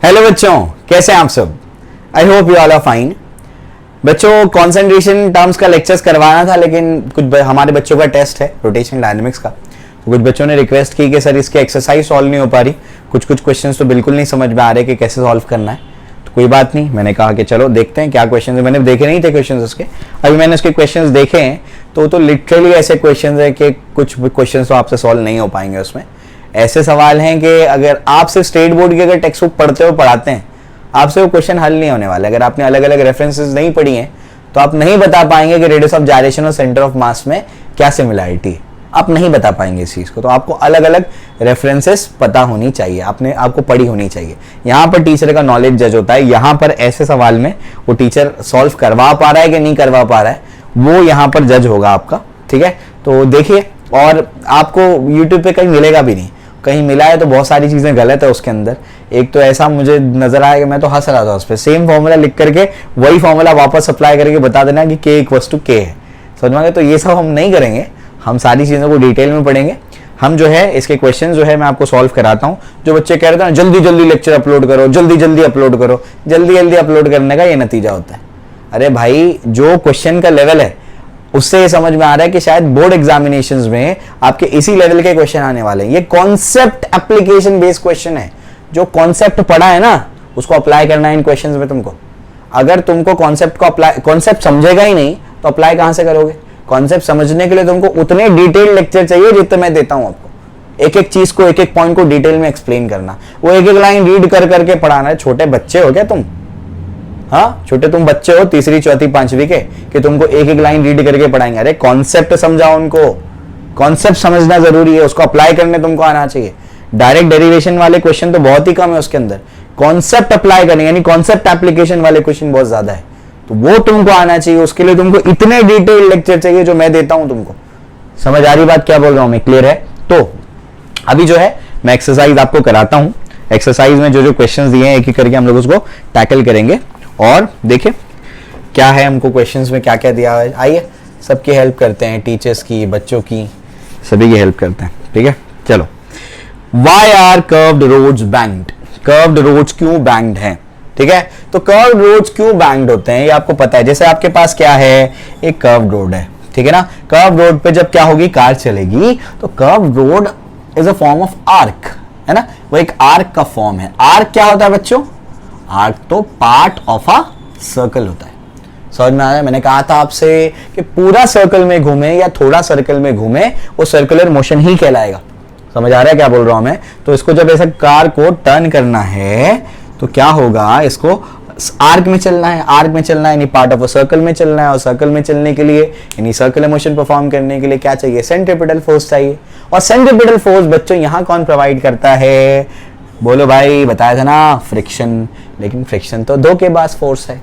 Hello बच्चों, कैसे हैं आप सब? I hope you all are fine. बच्चों, कंसंट्रेशन टर्म्स का लेक्चर्स करवाना था, लेकिन कुछ हमारे बच्चों का टेस्ट है रोटेशन डायनेमिक्स का, तो कुछ बच्चों ने रिक्वेस्ट की कि सर इसकी एक्सरसाइज सॉल्व नहीं हो पा रही, कुछ क्वेश्चंस तो बिल्कुल नहीं समझ में आ रहे कि कैसे सॉल्व करना है। तो कोई बात नहीं, मैंने कहा कि चलो देखते हैं क्या क्वेश्चन है। मैंने देखे नहीं थे क्वेश्चन उसके, अभी मैंने उसके क्वेश्चन देखे हैं तो लिटरली ऐसे क्वेश्चन है कि कुछ क्वेश्चन तो आपसे सॉल्व नहीं हो पाएंगे। उसमें ऐसे सवाल हैं कि अगर आप सिर्फ स्टेट बोर्ड की अगर टेक्स्ट बुक पढ़ते हो पढ़ाते हैं, आपसे वो क्वेश्चन हल नहीं होने वाले। अगर आपने अलग अलग रेफरेंसेस नहीं पढ़ी हैं तो आप नहीं बता पाएंगे कि रेडियस ऑफ जायरेशन और सेंटर ऑफ मास में क्या सिमिलरिटी है, आप नहीं बता पाएंगे इस चीज को। तो आपको अलग अलग रेफरेंसेस पता होनी चाहिए, आपको पढ़ी होनी चाहिए। यहाँ पर टीचर का नॉलेज जज होता है। यहाँ पर ऐसे सवाल में वो टीचर सॉल्व करवा पा रहा है कि नहीं करवा पा रहा है, वो यहाँ पर जज होगा आपका। ठीक है, तो देखिए, और आपको यूट्यूब पे कहीं मिलेगा भी नहीं, कहीं मिला है तो बहुत सारी चीजें गलत है उसके अंदर। एक तो ऐसा मुझे नजर आया कि मैं तो हंस रहा था उस पर, सेम फॉर्मूला लिख करके वही फॉर्मूला वापस अप्लाई करके बता देना कि k इक्वल्स टू k है। समझ में आ गया? तो ये सब हम नहीं करेंगे, हम सारी चीजों को डिटेल में पढ़ेंगे। हम जो है इसके क्वेश्चन जो है मैं आपको सॉल्व कराता हूँ। जो बच्चे कह रहे थे ना जल्दी जल्दी लेक्चर अपलोड करो, जल्दी जल्दी अपलोड करो, जल्दी जल्दी अपलोड करने का ये नतीजा होता है। अरे भाई, जो क्वेश्चन का लेवल है उससे ये समझ में आ रहा है कि शायद बोर्ड एग्जामिनेशंस में आपके इसी लेवल के क्वेश्चन आने वाले हैं। ये कॉन्सेप्ट एप्लीकेशन बेस्ड क्वेश्चन है। जो कॉन्सेप्ट पढ़ा है ना उसको अप्लाई करना है इन क्वेश्चंस में तुमको। अगर तुमको कॉन्सेप्ट समझेगा ही नहीं तो अप्लाई कहां से करोगे? कॉन्सेप्ट समझने के लिए तुमको उतने डिटेल लेक्चर चाहिए जितने मैं देता हूं आपको। एक एक चीज को, एक एक पॉइंट को डिटेल में एक्सप्लेन करना, वो एक एक लाइन रीड कर करके पढ़ाना है। छोटे बच्चे हो क्या तुम? हाँ, छोटे तुम बच्चे हो तीसरी चौथी पांचवी के, कि तुमको एक एक लाइन रीड करके पढ़ाएंगे? अरे कॉन्सेप्ट समझाओ उनको, कॉन्सेप्ट समझना जरूरी है, उसको अप्लाई करने तुमको आना चाहिए। डायरेक्ट डेरिवेशन वाले क्वेश्चन तो बहुत ही कम है उसके अंदर, कॉन्सेप्ट अप्लाई करने यानी कॉन्सेप्ट एप्लीकेशन वाले क्वेश्चन बहुत ज्यादा है, तो वो तुमको आना चाहिए। उसके लिए तुमको इतने डिटेल लेक्चर चाहिए जो मैं देता हूं तुमको। समझ आ रही बात क्या बोल रहा हूं मैं? क्लियर है? तो अभी जो है मैं एक्सरसाइज आपको कराता हूं। एक्सरसाइज में जो जो क्वेश्चंस दिए हैं एक एक करके हम लोग उसको टैकल करेंगे, और देखिए क्या है हमको क्वेश्चंस में क्या क्या दिया है। आइए सबकी हेल्प करते हैं, टीचर्स की, बच्चों की, सभी की हेल्प करते हैं। ठीक है, चलो। Why are curved roads banked? Curved roads क्यों बैंक्ड हैं? ठीक है, तो कर्व्ड रोड्स क्यों बैंक्ड होते हैं ये आपको पता है। जैसे आपके पास क्या है, एक कर्व्ड रोड है, ठीक है ना। कर्व्ड रोड पे जब क्या होगी, कार चलेगी, तो curved road is a form of arc, है ना, वो एक आर्क का फॉर्म है। आर्क क्या होता है बच्चों? आर्क तो पार्ट ऑफ अ सर्कल होता है। समझ में आया? मैंने कहा था आपसे कि पूरा सर्कल में घूमे या थोड़ा सर्कल में घूमे वो सर्कुलर मोशन ही कहलाएगा। समझ आ रहा है क्या बोल रहा हूं मैं? तो इसको जब ऐसा कार को टर्न करना है तो क्या होगा, इसको आर्क में चलना है। आर्क में चलना है यानी पार्ट ऑफ अ सर्कल में चलना है, और सर्कल में चलने के लिए यानी सर्कुलर मोशन परफॉर्म करने के लिए क्या चाहिए? सेंट्रीपिटल फोर्स चाहिए। और सेंट्रीपिटल फोर्स बच्चों यहां कौन प्रोवाइड करता है? बोलो भाई, बताया था ना, फ्रिक्शन। लेकिन फ्रिक्शन तो धोखेबाज फोर्स है।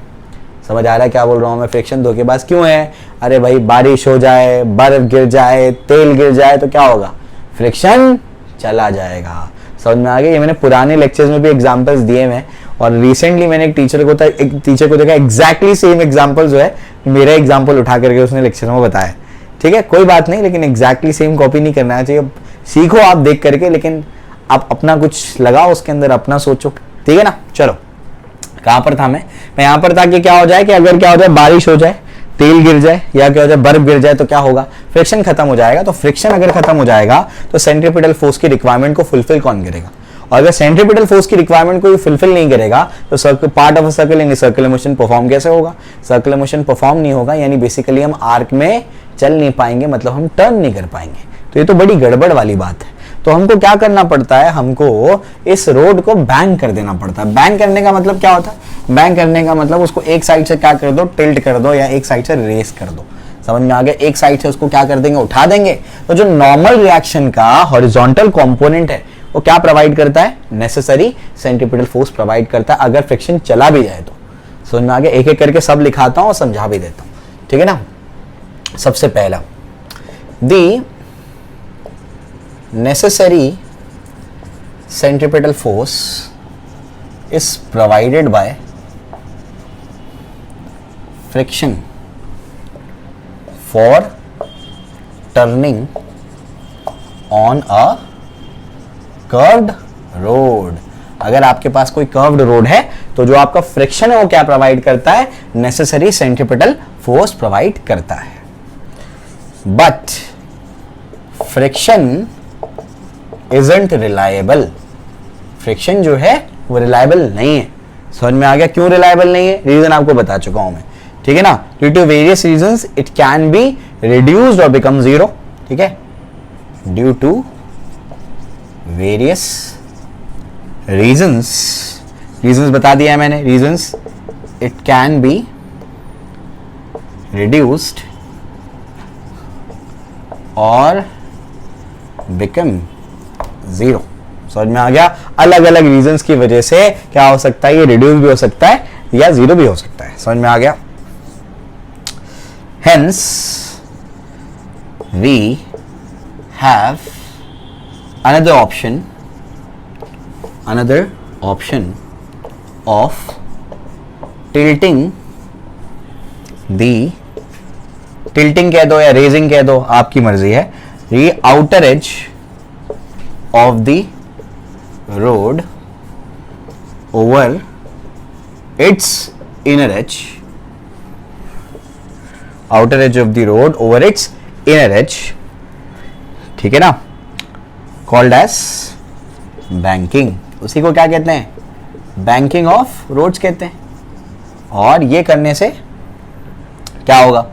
समझ आ रहा है क्या बोल रहा हूं मैं? फ्रिक्शन धोखेबाज क्यों है? अरे भाई, बारिश हो जाए, बर्फ गिर जाए, तेल गिर जाए तो क्या होगा? फ्रिक्शन चला जाएगा। समझ में आ गया? ये मैंने पुराने लेक्चर्स में भी एग्जांपल्स दिए हैं, और रिसेंटली मैंने एक टीचर को देखा एग्जैक्टली सेम एग्जांपल जो है मेरा एग्जांपल उठा करके उसने लेक्चर में बताया। ठीक है, कोई बात नहीं, लेकिन एग्जैक्टली सेम कॉपी नहीं करना चाहिए। सीखो आप देख करके, लेकिन आप अपना कुछ लगाओ उसके अंदर, अपना सोचो। ठीक है ना? चलो, कहां पर था मैं यहां पर था कि क्या हो जाए कि अगर क्या हो जाए, बारिश हो जाए, तेल गिर जाए, या क्या हो जाए, बर्फ गिर जाए, तो क्या होगा? फ्रिक्शन खत्म हो जाएगा। तो फ्रिक्शन अगर खत्म हो जाएगा तो सेंट्रीपिटल फोर्स की रिक्वायरमेंट को फुलफिल कौन करेगा? और अगर सेंट्रीपिटल फोर्स की रिक्वायरमेंट को फुलफिल नहीं करेगा तो पार्ट ऑफ अ सर्कल यानी सर्कुलर मोशन परफॉर्म कैसे होगा? सर्कुलर मोशन परफॉर्म नहीं होगा, यानी बेसिकली हम आर्क में चल नहीं पाएंगे, मतलब हम टर्न नहीं कर पाएंगे। तो ये तो बड़ी गड़बड़ वाली बात है। तो हमको क्या करना पड़ता है? हमको इस रोड को बैंक कर देना पड़ता है। बैंक करने का मतलब क्या होता है? बैंक करने का मतलब उसको एक साइड से क्या कर दो, टिल्ट कर दो, या एक साइड से रेस कर दो। समझ में आ गया? एक साइड से उसको क्या कर देंगे, उठा देंगे। तो जो नॉर्मल रिएक्शन का हॉरिजॉन्टल कंपोनेंट है वो क्या प्रोवाइड करता है? नेसेसरी सेंट्रीपिटल फोर्स प्रोवाइड करता है, अगर फ्रिक्शन चला भी जाए तो। समझ में आ गया? एक एक करके सब लिखाता हूं और समझा भी देता हूं। ठीक है ना? सबसे पहला, दी necessary centripetal force is provided by friction for turning on a curved road। अगर आपके पास कोई कर्व्ड रोड है तो जो आपका फ्रिक्शन है वो क्या प्रोवाइड करता है, नेसेसरी सेंट्रिपिटल फोर्स प्रोवाइड करता है। But friction isn't reliable, friction जो है वो रिलायबल नहीं है। समझ में आ गया क्यों रिलायबल नहीं है, रीजन आपको बता चुका हूं मैं, ठीक है ना। Due to various reasons it can be reduced और बिकम जीरो, ठीक है, due to various reasons, reasons बता दिया है मैंने, reasons it can be reduced और बिकम जीरो। समझ में आ गया, अलग अलग रीजंस की वजह से क्या हो सकता है, ये रिड्यूस भी हो सकता है या जीरो भी हो सकता है। समझ में आ गया। Hence we have another option of tilting कह दो या रेजिंग कह दो, आपकी मर्जी है, the outer edge of the road over its inner edge, outer edge of the road over its inner edge, ठीक है ना, कॉल्ड एज बैंकिंग। उसी को क्या कहते हैं, बैंकिंग ऑफ रोड्स कहते हैं। और ये करने से क्या होगा,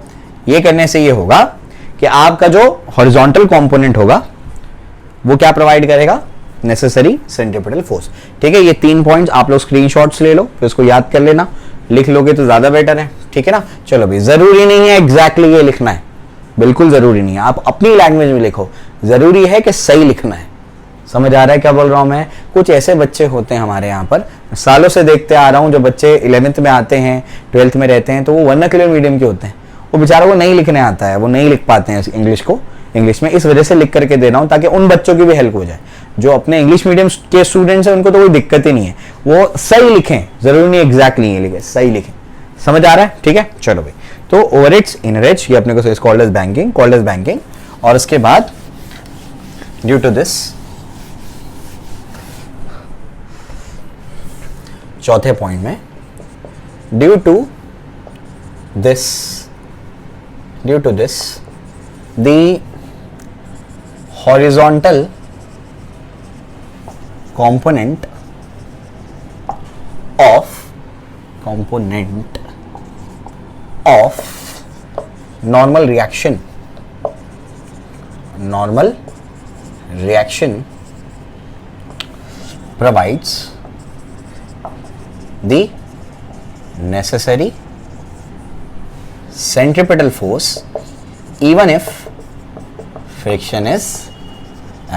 ये करने से ये होगा कि आपका जो हॉरिजॉन्टल कंपोनेंट होगा वो क्या प्रोवाइड करेगा, नेसेसरी सेंट्रिपिटल फोर्स। ठीक है, ये 3 पॉइंट्स आप लोग स्क्रीनशॉट्स ले लो, फिर इसको याद कर लेना, लिख लोगे तो ज्यादा बेटर है, ठीक है ना। चलो भाई, जरूरी नहीं है एग्जैक्टली ये लिखना है, बिल्कुल जरूरी नहीं है, आप अपनी लैंग्वेज में लिखो, जरूरी है कि सही लिखना है। समझ आ रहा है क्या बोल रहा हूं मैं। कुछ ऐसे बच्चे होते हैं हमारे यहाँ पर, सालों से देखते आ रहा हूं, जो बच्चे 11th में आते हैं, 12th में रहते हैं, तो वो वर्नाक्युलर मीडियम के होते हैं, वो बेचारों को नहीं लिखने आता है, वो नहीं लिख पाते हैं इंग्लिश को, इंग्लिश में। इस वजह से लिख करके दे रहा हूं ताकि उन बच्चों की भी हेल्प हो जाए। जो अपने इंग्लिश मीडियम के स्टूडेंट्स हैं उनको तो कोई दिक्कत ही नहीं है, वो सही लिखें, जरूरी नहीं एग्जैक्टली लिखें, सही लिखें। समझ आ रहा है, ठीक है। चलो भाई, तो ओवर इट्स इनर एज, ये अपने को कॉल्ड एज बैंकिंग, और उसके बाद ड्यू टू दिस, चौथे पॉइंट में, due to this the horizontal component of normal reaction provides the necessary centripetal force even if friction is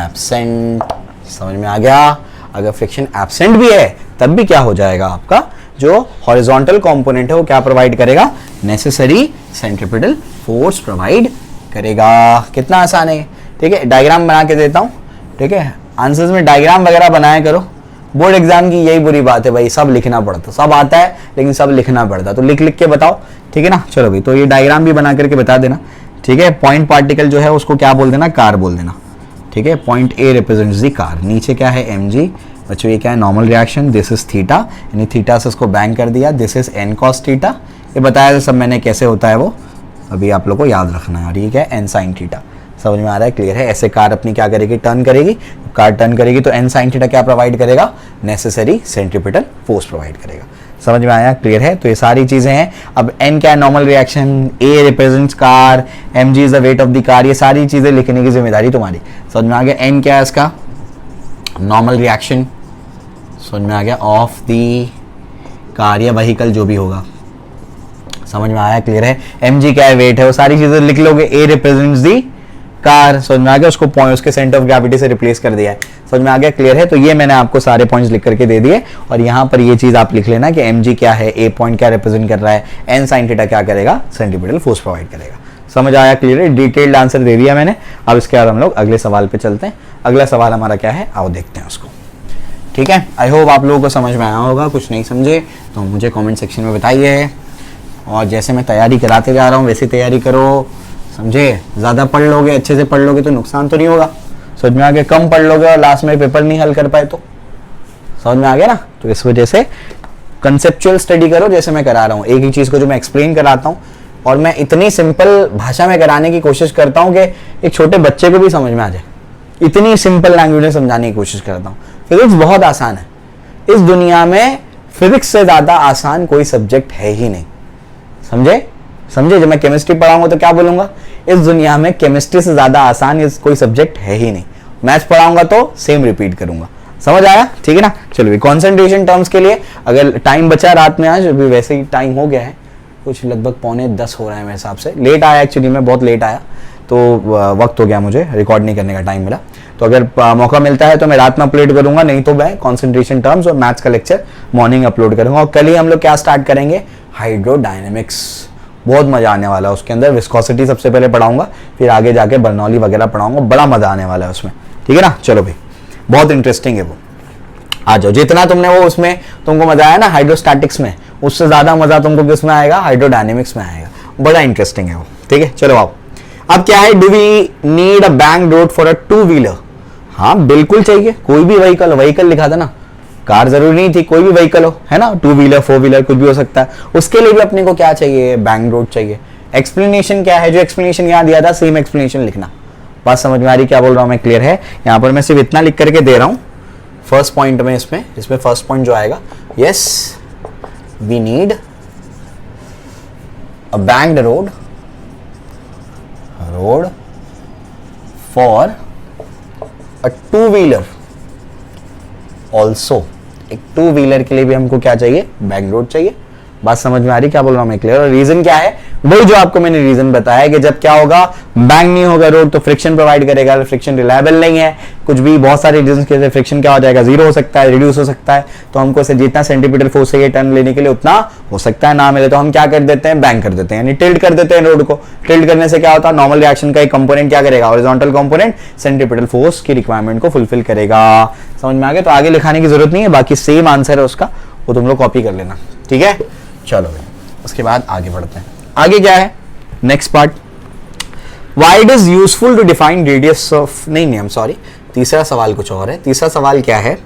absent। समझ में आ गया। अगर फ्रिक्शन एब्सेंट भी है तब भी क्या हो जाएगा, आपका जो हॉरिजॉन्टल कंपोनेंट है वो क्या प्रोवाइड करेगा, नेसेसरी सेंट्रिपिटल फोर्स प्रोवाइड करेगा। कितना आसान है, ठीक है। डायग्राम बना के देता हूं, ठीक है। आंसर्स में डायग्राम वगैरह बनाया करो। बोर्ड एग्जाम की यही बुरी बात है भाई, सब लिखना पड़ता, सब आता है लेकिन सब लिखना पड़ता, तो लिख लिख के बताओ, ठीक है ना। चलो भाई, तो ये डायग्राम भी बना करके बता देना, ठीक है। पॉइंट पार्टिकल जो है उसको क्या बोल देना, कार बोल देना, ठीक है। Point A represents the car, नीचे क्या है mg, बच्चों ये क्या है, normal reaction, this is theta, यानी थीटा से इसको बैंक कर दिया, this is n cos theta, ये बताया सब मैंने कैसे होता है वो, अभी आप लोग को याद रखना है। और ये क्या है, n sin थीटा। समझ में आ रहा है, क्लियर है। ऐसे कार अपनी क्या करेगी, टर्न करेगी, कार टर्न करेगी तो n sin थीटा क्या प्रोवाइड करेगा, नेसेसरी सेंट्रिपिटल फोर्स प्रोवाइड करेगा। समझ में आया, क्लियर है। तो ये सारी चीजें हैं। अब n क्या है, normal reaction, a represents car, mg is the weight of the car, ये सारी चीजें लिखने की जिम्मेदारी तुम्हारी। समझ में आ गया। n क्या है इसका, नॉर्मल रिएक्शन, समझ में आ गया, ऑफ द कार या व्हीकल जो भी होगा। समझ में आया, क्लियर है। mg क्या है, वेट है, वो सारी चीजें लिख लोगे। a रिप्रेजेंट्स दी कार, समझ में आ गया, उसको पॉइंट उसके सेंटर ऑफ ग्रेविटी से रिप्लेस कर दिया है। समझ में आ गया, क्लियर है। तो ये मैंने आपको सारे पॉइंट्स लिख करके दे दिए, और यहाँ पर ये चीज आप लिख लेना कि mg क्या है, a पॉइंट क्या रिप्रेजेंट कर रहा है, n sin थीटा क्या करेगा, सेंट्रिपिटल फोर्स प्रोवाइड करेगा। समझ आया, क्लियर है। डिटेल्ड आंसर दे दिया मैंने। अब इसके बाद हम लोग अगले सवाल पे चलते हैं। अगला सवाल हमारा क्या है, आओ देखते हैं उसको, ठीक है। आई होप आप लोगों को समझ में आया होगा। कुछ नहीं समझे तो मुझे कॉमेंट सेक्शन में बताइए, और जैसे मैं तैयारी कराते जा रहा हूँ वैसी तैयारी करो, समझे। ज़्यादा पढ़ लोगे, अच्छे से पढ़ लोगे तो नुकसान तो नहीं होगा। समझ में आ गया। कम पढ़ लोगे और लास्ट में पेपर नहीं हल कर पाए तो, समझ में आ गया ना। तो इस वजह से कंसेप्चुअल स्टडी करो जैसे मैं करा रहा हूँ, एक ही चीज को जो मैं एक्सप्लेन कराता हूँ और मैं इतनी सिंपल भाषा में कराने की कोशिश करता हूँ कि एक छोटे बच्चे को भी समझ में आ जाए, इतनी सिंपल लैंग्वेज में समझाने की कोशिश करता हूँ। फिजिक्स बहुत आसान है, इस दुनिया में फिजिक्स से ज्यादा आसान कोई सब्जेक्ट है ही नहीं। समझे समझे, जब मैं केमिस्ट्री पढ़ाऊंगा तो क्या बोलूंगा, इस दुनिया में केमिस्ट्री से ज्यादा आसान कोई सब्जेक्ट है ही नहीं। मैथ्स पढ़ाऊंगा तो सेम रिपीट करूंगा। समझ आया, ठीक है ना। चलो कंसंट्रेशन टर्म्स के लिए अगर टाइम बचा रात में, आज अभी वैसे ही टाइम हो गया है, कुछ लगभग 9:45 हो रहा है मेरे हिसाब से। लेट आया एक्चुअली, मैं बहुत लेट आया तो वक्त हो गया, मुझे रिकॉर्ड नहीं करने का टाइम मिला। तो अगर मौका मिलता है तो मैं रात में अपलोड करूंगा, नहीं तो मैं कंसंट्रेशन टर्म्स और मैथ्स का लेक्चर मॉर्निंग अपलोड करूंगा। और कल ही हम लोग क्या स्टार्ट करेंगे, हाइड्रोडायनेमिक्स। बहुत मजा आने वाला है उसके अंदर। विस्कोसिटी सबसे पहले पढ़ाऊंगा, फिर आगे जाके बर्नौली वगैरह पढ़ाऊंगा, बड़ा मजा आने वाला है उसमें, ठीक है ना। चलो भाई, बहुत इंटरेस्टिंग है वो। आ जाओ, जितना तुमने वो उसमें तुमको मजा आया ना हाइड्रोस्टैटिक्स में, उससे ज्यादा मजा तुमको किस में आएगा, हाइड्रोडायनेमिक्स में आएगा। बड़ा इंटरेस्टिंग है वो, ठीक है। चलो आओ, अब क्या है, do we need a bank road for a two wheeler. हाँ बिल्कुल चाहिए, कोई भी व्हीकल लिखा था ना, कार जरूरी नहीं थी, कोई भी व्हीकल हो, है ना, टू व्हीलर फोर व्हीलर कुछ भी हो सकता है। उसके लिए भी अपने को क्या चाहिए, बैंक रोड चाहिए। एक्सप्लेनेशन क्या है, जो एक्सप्लेनेशन यहाँ दिया था सेम एक्सप्लेनेशन लिखना। बात समझ में आ रही क्या बोल रहा हूँ मैं, क्लियर है। यहाँ पर मैं सिर्फ इतना लिख करके दे रहा हूँ फर्स्ट पॉइंट में, इसमें फर्स्ट पॉइंट जो आएगा, yes we need a banked road for a two wheeler also. एक टू व्हीलर के लिए भी हमको क्या चाहिए, बैंक रोड चाहिए। बात समझ में आ रही क्या बोल रहा हूं मैं, क्लियर। और रीजन क्या है, वही जो आपको मैंने रीजन बताया कि जब क्या होगा, बैंक नहीं होगा रोड तो फ्रिक्शन प्रोवाइड करेगा, फ्रिक्शन रिलायबल नहीं है, कुछ भी बहुत सारे रीजन के फ्रिक्शन क्या हो जाएगा, जीरो हो सकता है, रिड्यूस हो सकता है। तो हमको से जितना सेंटीमीटर फोर्स चाहिए टर्न लेने के लिए उतना हो सकता है ना मिले, तो हम क्या कर देते हैं, बैंक कर देते हैं, यानी टिल्ट कर देते हैं रोड को। टिल्ट करने से क्या होता है, नॉर्मल रिएक्शन का एक कंपोनेंट क्या करेगा, हॉरिजॉन्टल कंपोनेंट सेंटीमीटर फोर्स की रिक्वायरमेंट को फुलफिल करेगा। समझ में आ गया। तो आगे लिखाने की जरूरत नहीं है, बाकी सेम आंसर है उसका, वो तुम लोग कॉपी कर लेना, ठीक है। चलो भाई, उसके बाद आगे बढ़ते हैं। आगे क्या है, next part, why it is useful to define radius of, नहीं आई एम सॉरी, तीसरा सवाल कुछ और है। तीसरा सवाल क्या है,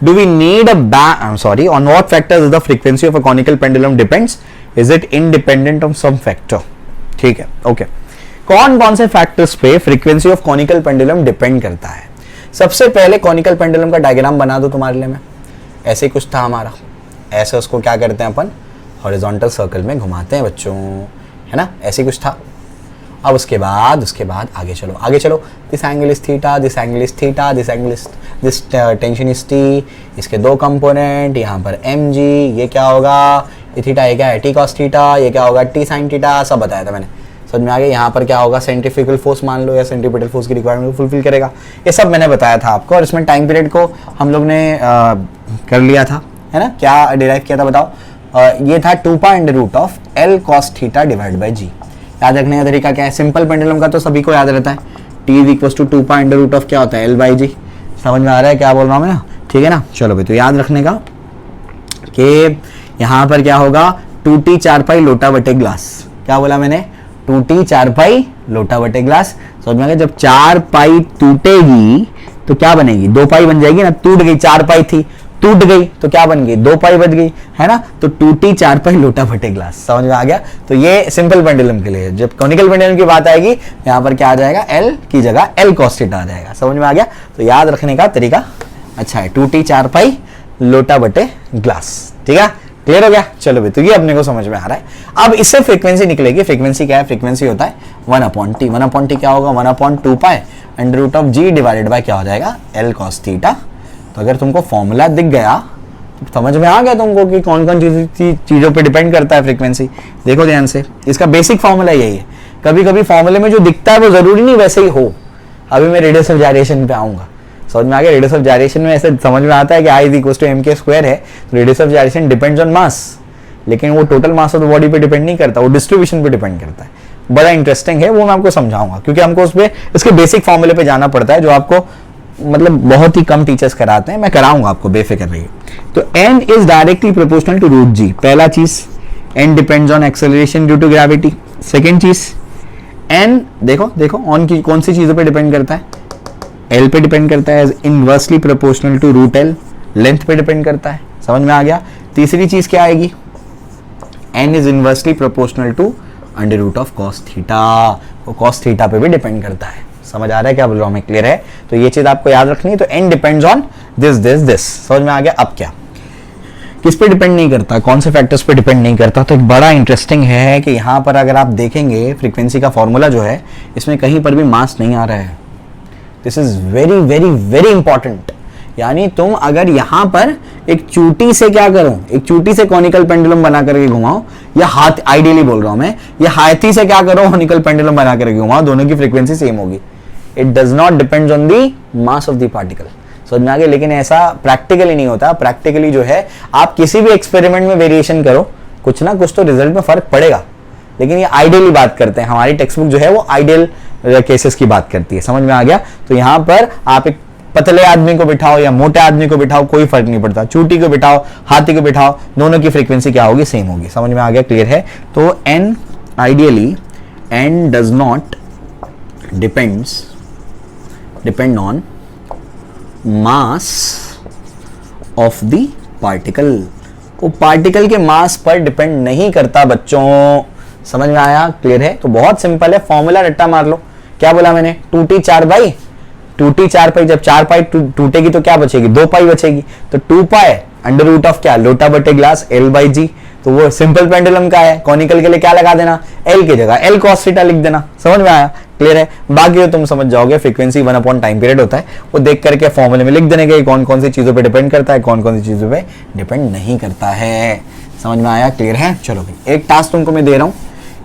do we need sorry on what factors is the frequency of a conical pendulum depends, is it independent of some factor. ठीक है, ओके। कौन कौन से फैक्टर्स पे frequency of conical pendulum depend करता है। सबसे पहले कॉनिकल पेंडुलम का डायग्राम बना दो तुम्हारे लिए मैं, ऐसे कुछ था हमारा, ऐसे उसको क्या करते हैं अपन, हॉरिजॉन्टल सर्कल में घुमाते हैं बच्चों, है ना, ऐसे कुछ था। अब उसके बाद आगे चलो, this angle is theta, this angle is theta, this angle is, this tension is T, इसके दो कंपोनेंट, यहाँ पर एम जी, ये क्या होगा, ये थीटा, ये क्या है, टी कॉस थीटा, ये क्या होगा, टी साइन थीटा, सब बताया था मैंने, समझ में आ गया। यहाँ पर क्या होगा, सेंट्रीफ्यूगल फोर्स मान लो, या सेंट्रीपिटल फोर्स की रिक्वायरमेंट को फुलफिल करेगा, ये सब मैंने बताया था आपको। और इसमें टाइम पीरियड को हम लोग ने कर लिया था, है ना, क्या डिराइव किया था बताओ, ये था 2π√L cos theta divide by G. याद रखने का तरीका क्या है, सिंपल पेंडुलम का तो सभी को याद रहता है, T इज इक्वल टू 2π√, क्या होता है, L बाई जी। समझ में आ रहा है क्या बोल रहा हूँ मैं, ठीक है ना। चलो भाई, तो याद रखने का कि यहाँ पर क्या होगा, 2t 4π लोटा बटे ग्लास, क्या बोला मैंने, 2t 4π लोटा बटे ग्लास। समझ में आ गया। जब 4π टूटेगी तो क्या बनेगी, 2π बन जाएगी ना, टूट गई, 4π थी टूट गई तो क्या बन गई, 2π बच गई, है ना। तो 2t 4π लोटा बटे ग्लास, समझ में आ गया। तो ये सिंपल पेंडुलम के लिए। जब कॉनिकल पेंडुलम की बात आएगी यहाँ पर क्या आ जाएगा, L की जगह L cos थीटा आ जाएगा। समझ में आ गया। तो याद रखने का तरीका अच्छा है, 2t 4π लोटा बटे ग्लास, ठीक है, क्लियर हो गया। चलो भाई, तो ये अपने को समझ में आ रहा है। अब इससे फ्रीक्वेंसी निकलेगी। फ्रीक्वेंसी क्या है, फ्रीक्वेंसी होता है 1/t। 1/t क्या होगा, 1/2π√g डिवाइडेड बाय क्या हो जाएगा, L cos थीटा। तो अगर तुमको फॉर्मूला दिख गया तो समझ में आ गया तुमको कि कौन कौन चीजों पे डिपेंड करता है फ्रीक्वेंसी। देखो ध्यान से, इसका बेसिक फॉर्मूला यही है। कभी कभी फॉर्मूले में जो दिखता है वो जरूरी नहीं वैसे ही हो। अभी मैं रेडियस ऑफ जायरेशन पे आऊंगा, समझ में आ गया। रेडियस ऑफ जायरेशन में ऐसे समझ में आता है कि I = mk² है, तो radius of gyration depends on मास, लेकिन वो total mass of the body पे डिपेंड नहीं करता, वो डिस्ट्रीब्यूशन पे डिपेंड करता है। बड़ा इंटरेस्टिंग है, वो मैं आपको समझाऊंगा, क्योंकि हमको उस पर इसके बेसिक फॉर्मूले पे जाना पड़ता है, जो आपको मतलब बहुत ही कम टीचर्स कराते हैं। मैं कराऊंगा आपको, बेफिक्र रहिए। तो n is directly proportional to √g, पहला चीज। n depends on acceleration due to gravity. Second चीज, n देखो ऑन की कौन सी चीजों पे डिपेंड करता है, L पे डिपेंड करता है, is inversely proportional to √L। Length पे डिपेंड करता है। समझ में आ गया। तीसरी चीज क्या आएगी, n is inversely proportional to under root of cos theta, वो कॉस थीटा पे भी डिपेंड करता है। समझ आ रहा है क्या बोल रहा हूं मैं, क्लियर है। तो ये चीज आपको याद रखनी है। तो n depends on this this this. समझ में आ गया। अब क्या, किस पे डिपेंड नहीं करता, कौन से फैक्टर्स पे डिपेंड नहीं करता। तो एक बड़ा इंटरेस्टिंग है कि यहां पर अगर आप देखेंगे फ्रीक्वेंसी का फॉर्मूला जो है, इसमें कहीं पर भी मास नहीं आ रहा है। This is very very very important. यानी तुम अगर यहां पर एक चूटी से क्या करो, एक चूटी से कॉनिकल पेंडुलम बना करके घुमाओ, या हाथ, आइडियली बोल रहा हूं मैं, या हाथी से क्या करो, कॉनिकल पेंडुलम बना करके घुमाओ, दोनों की फ्रीक्वेंसी सेम होगी। It does not depends on the mass of the particle. समझ में आ गया। लेकिन ऐसा प्रैक्टिकली नहीं होता। प्रैक्टिकली जो है, आप किसी भी एक्सपेरिमेंट में वेरिएशन करो, कुछ ना कुछ तो रिजल्ट में फर्क पड़ेगा। लेकिन ये आइडियली बात करते हैं, हमारी टेक्स्ट बुक जो है वो आइडियल केसेस की बात करती है। समझ में आ गया। तो यहां पर आप एक पतले आदमी को बिठाओ या मोटे आदमी को बिठाओ, कोई फर्क नहीं पड़ता। चूटी को बिठाओ, हाथी को बिठाओ, दोनों की फ्रीक्वेंसी क्या होगी, सेम होगी। समझ में आ गया, क्लियर है। तो n ideally n does not depend on mass of the particle. वो पार्टिकल के मास पर डिपेंड नहीं करता बच्चों। समझ में आया, क्लियर है। तो बहुत सिंपल है, फॉर्मूला रट्टा मार लो। क्या बोला मैंने, 2t 4 पाई, 2t 4 पाई, जब 4 पाई टूटेगी तो क्या बचेगी, 2 पाई बचेगी। तो 2 पाई अंडर रूट ऑफ क्या, लोटा बटे ग्लास, l बाई जी। तो वो सिंपल पेंडुलम का है, कॉनिकल के लिए क्या लगा देना, l की जगह l cos थीटा लिख देना। समझ में आया, क्लियर है। बाकी तो तुम समझ जाओगे, फ्रीक्वेंसी 1 अपॉन टाइम पीरियड होता है, वो देख करके फॉर्मूले में लिख देने के कौन कौन सी चीजों पे डिपेंड करता है, कौन कौन सी चीजों पे डिपेंड नहीं करता है। समझ में आया, क्लियर है। चलो भाई, एक टास्क तुमको मैं दे रहा हूं,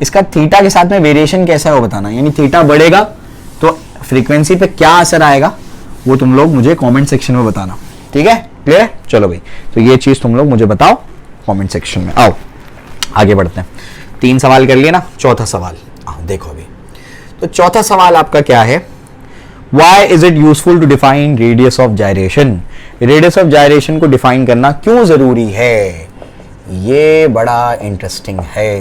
इसका थीटा के साथ में वेरिएशन कैसा है वो बताना। यानी थीटा बढ़ेगा तो फ्रीक्वेंसी पे क्या असर आएगा, वो तुम लोग मुझे कमेंट सेक्शन में बताना। ठीक है, क्लियर है। चलो भाई, तो ये चीज तुम लोग मुझे बताओ कमेंट सेक्शन में। आओ आगे बढ़ते हैं। 3 सवाल कर लिए ना, चौथा सवाल आओ देखो अभी। तो चौथा सवाल आपका क्या है, Why is it useful to define radius of gyration? Radius of gyration को डिफाइन करना क्यों जरूरी है, ये बड़ा इंटरेस्टिंग है।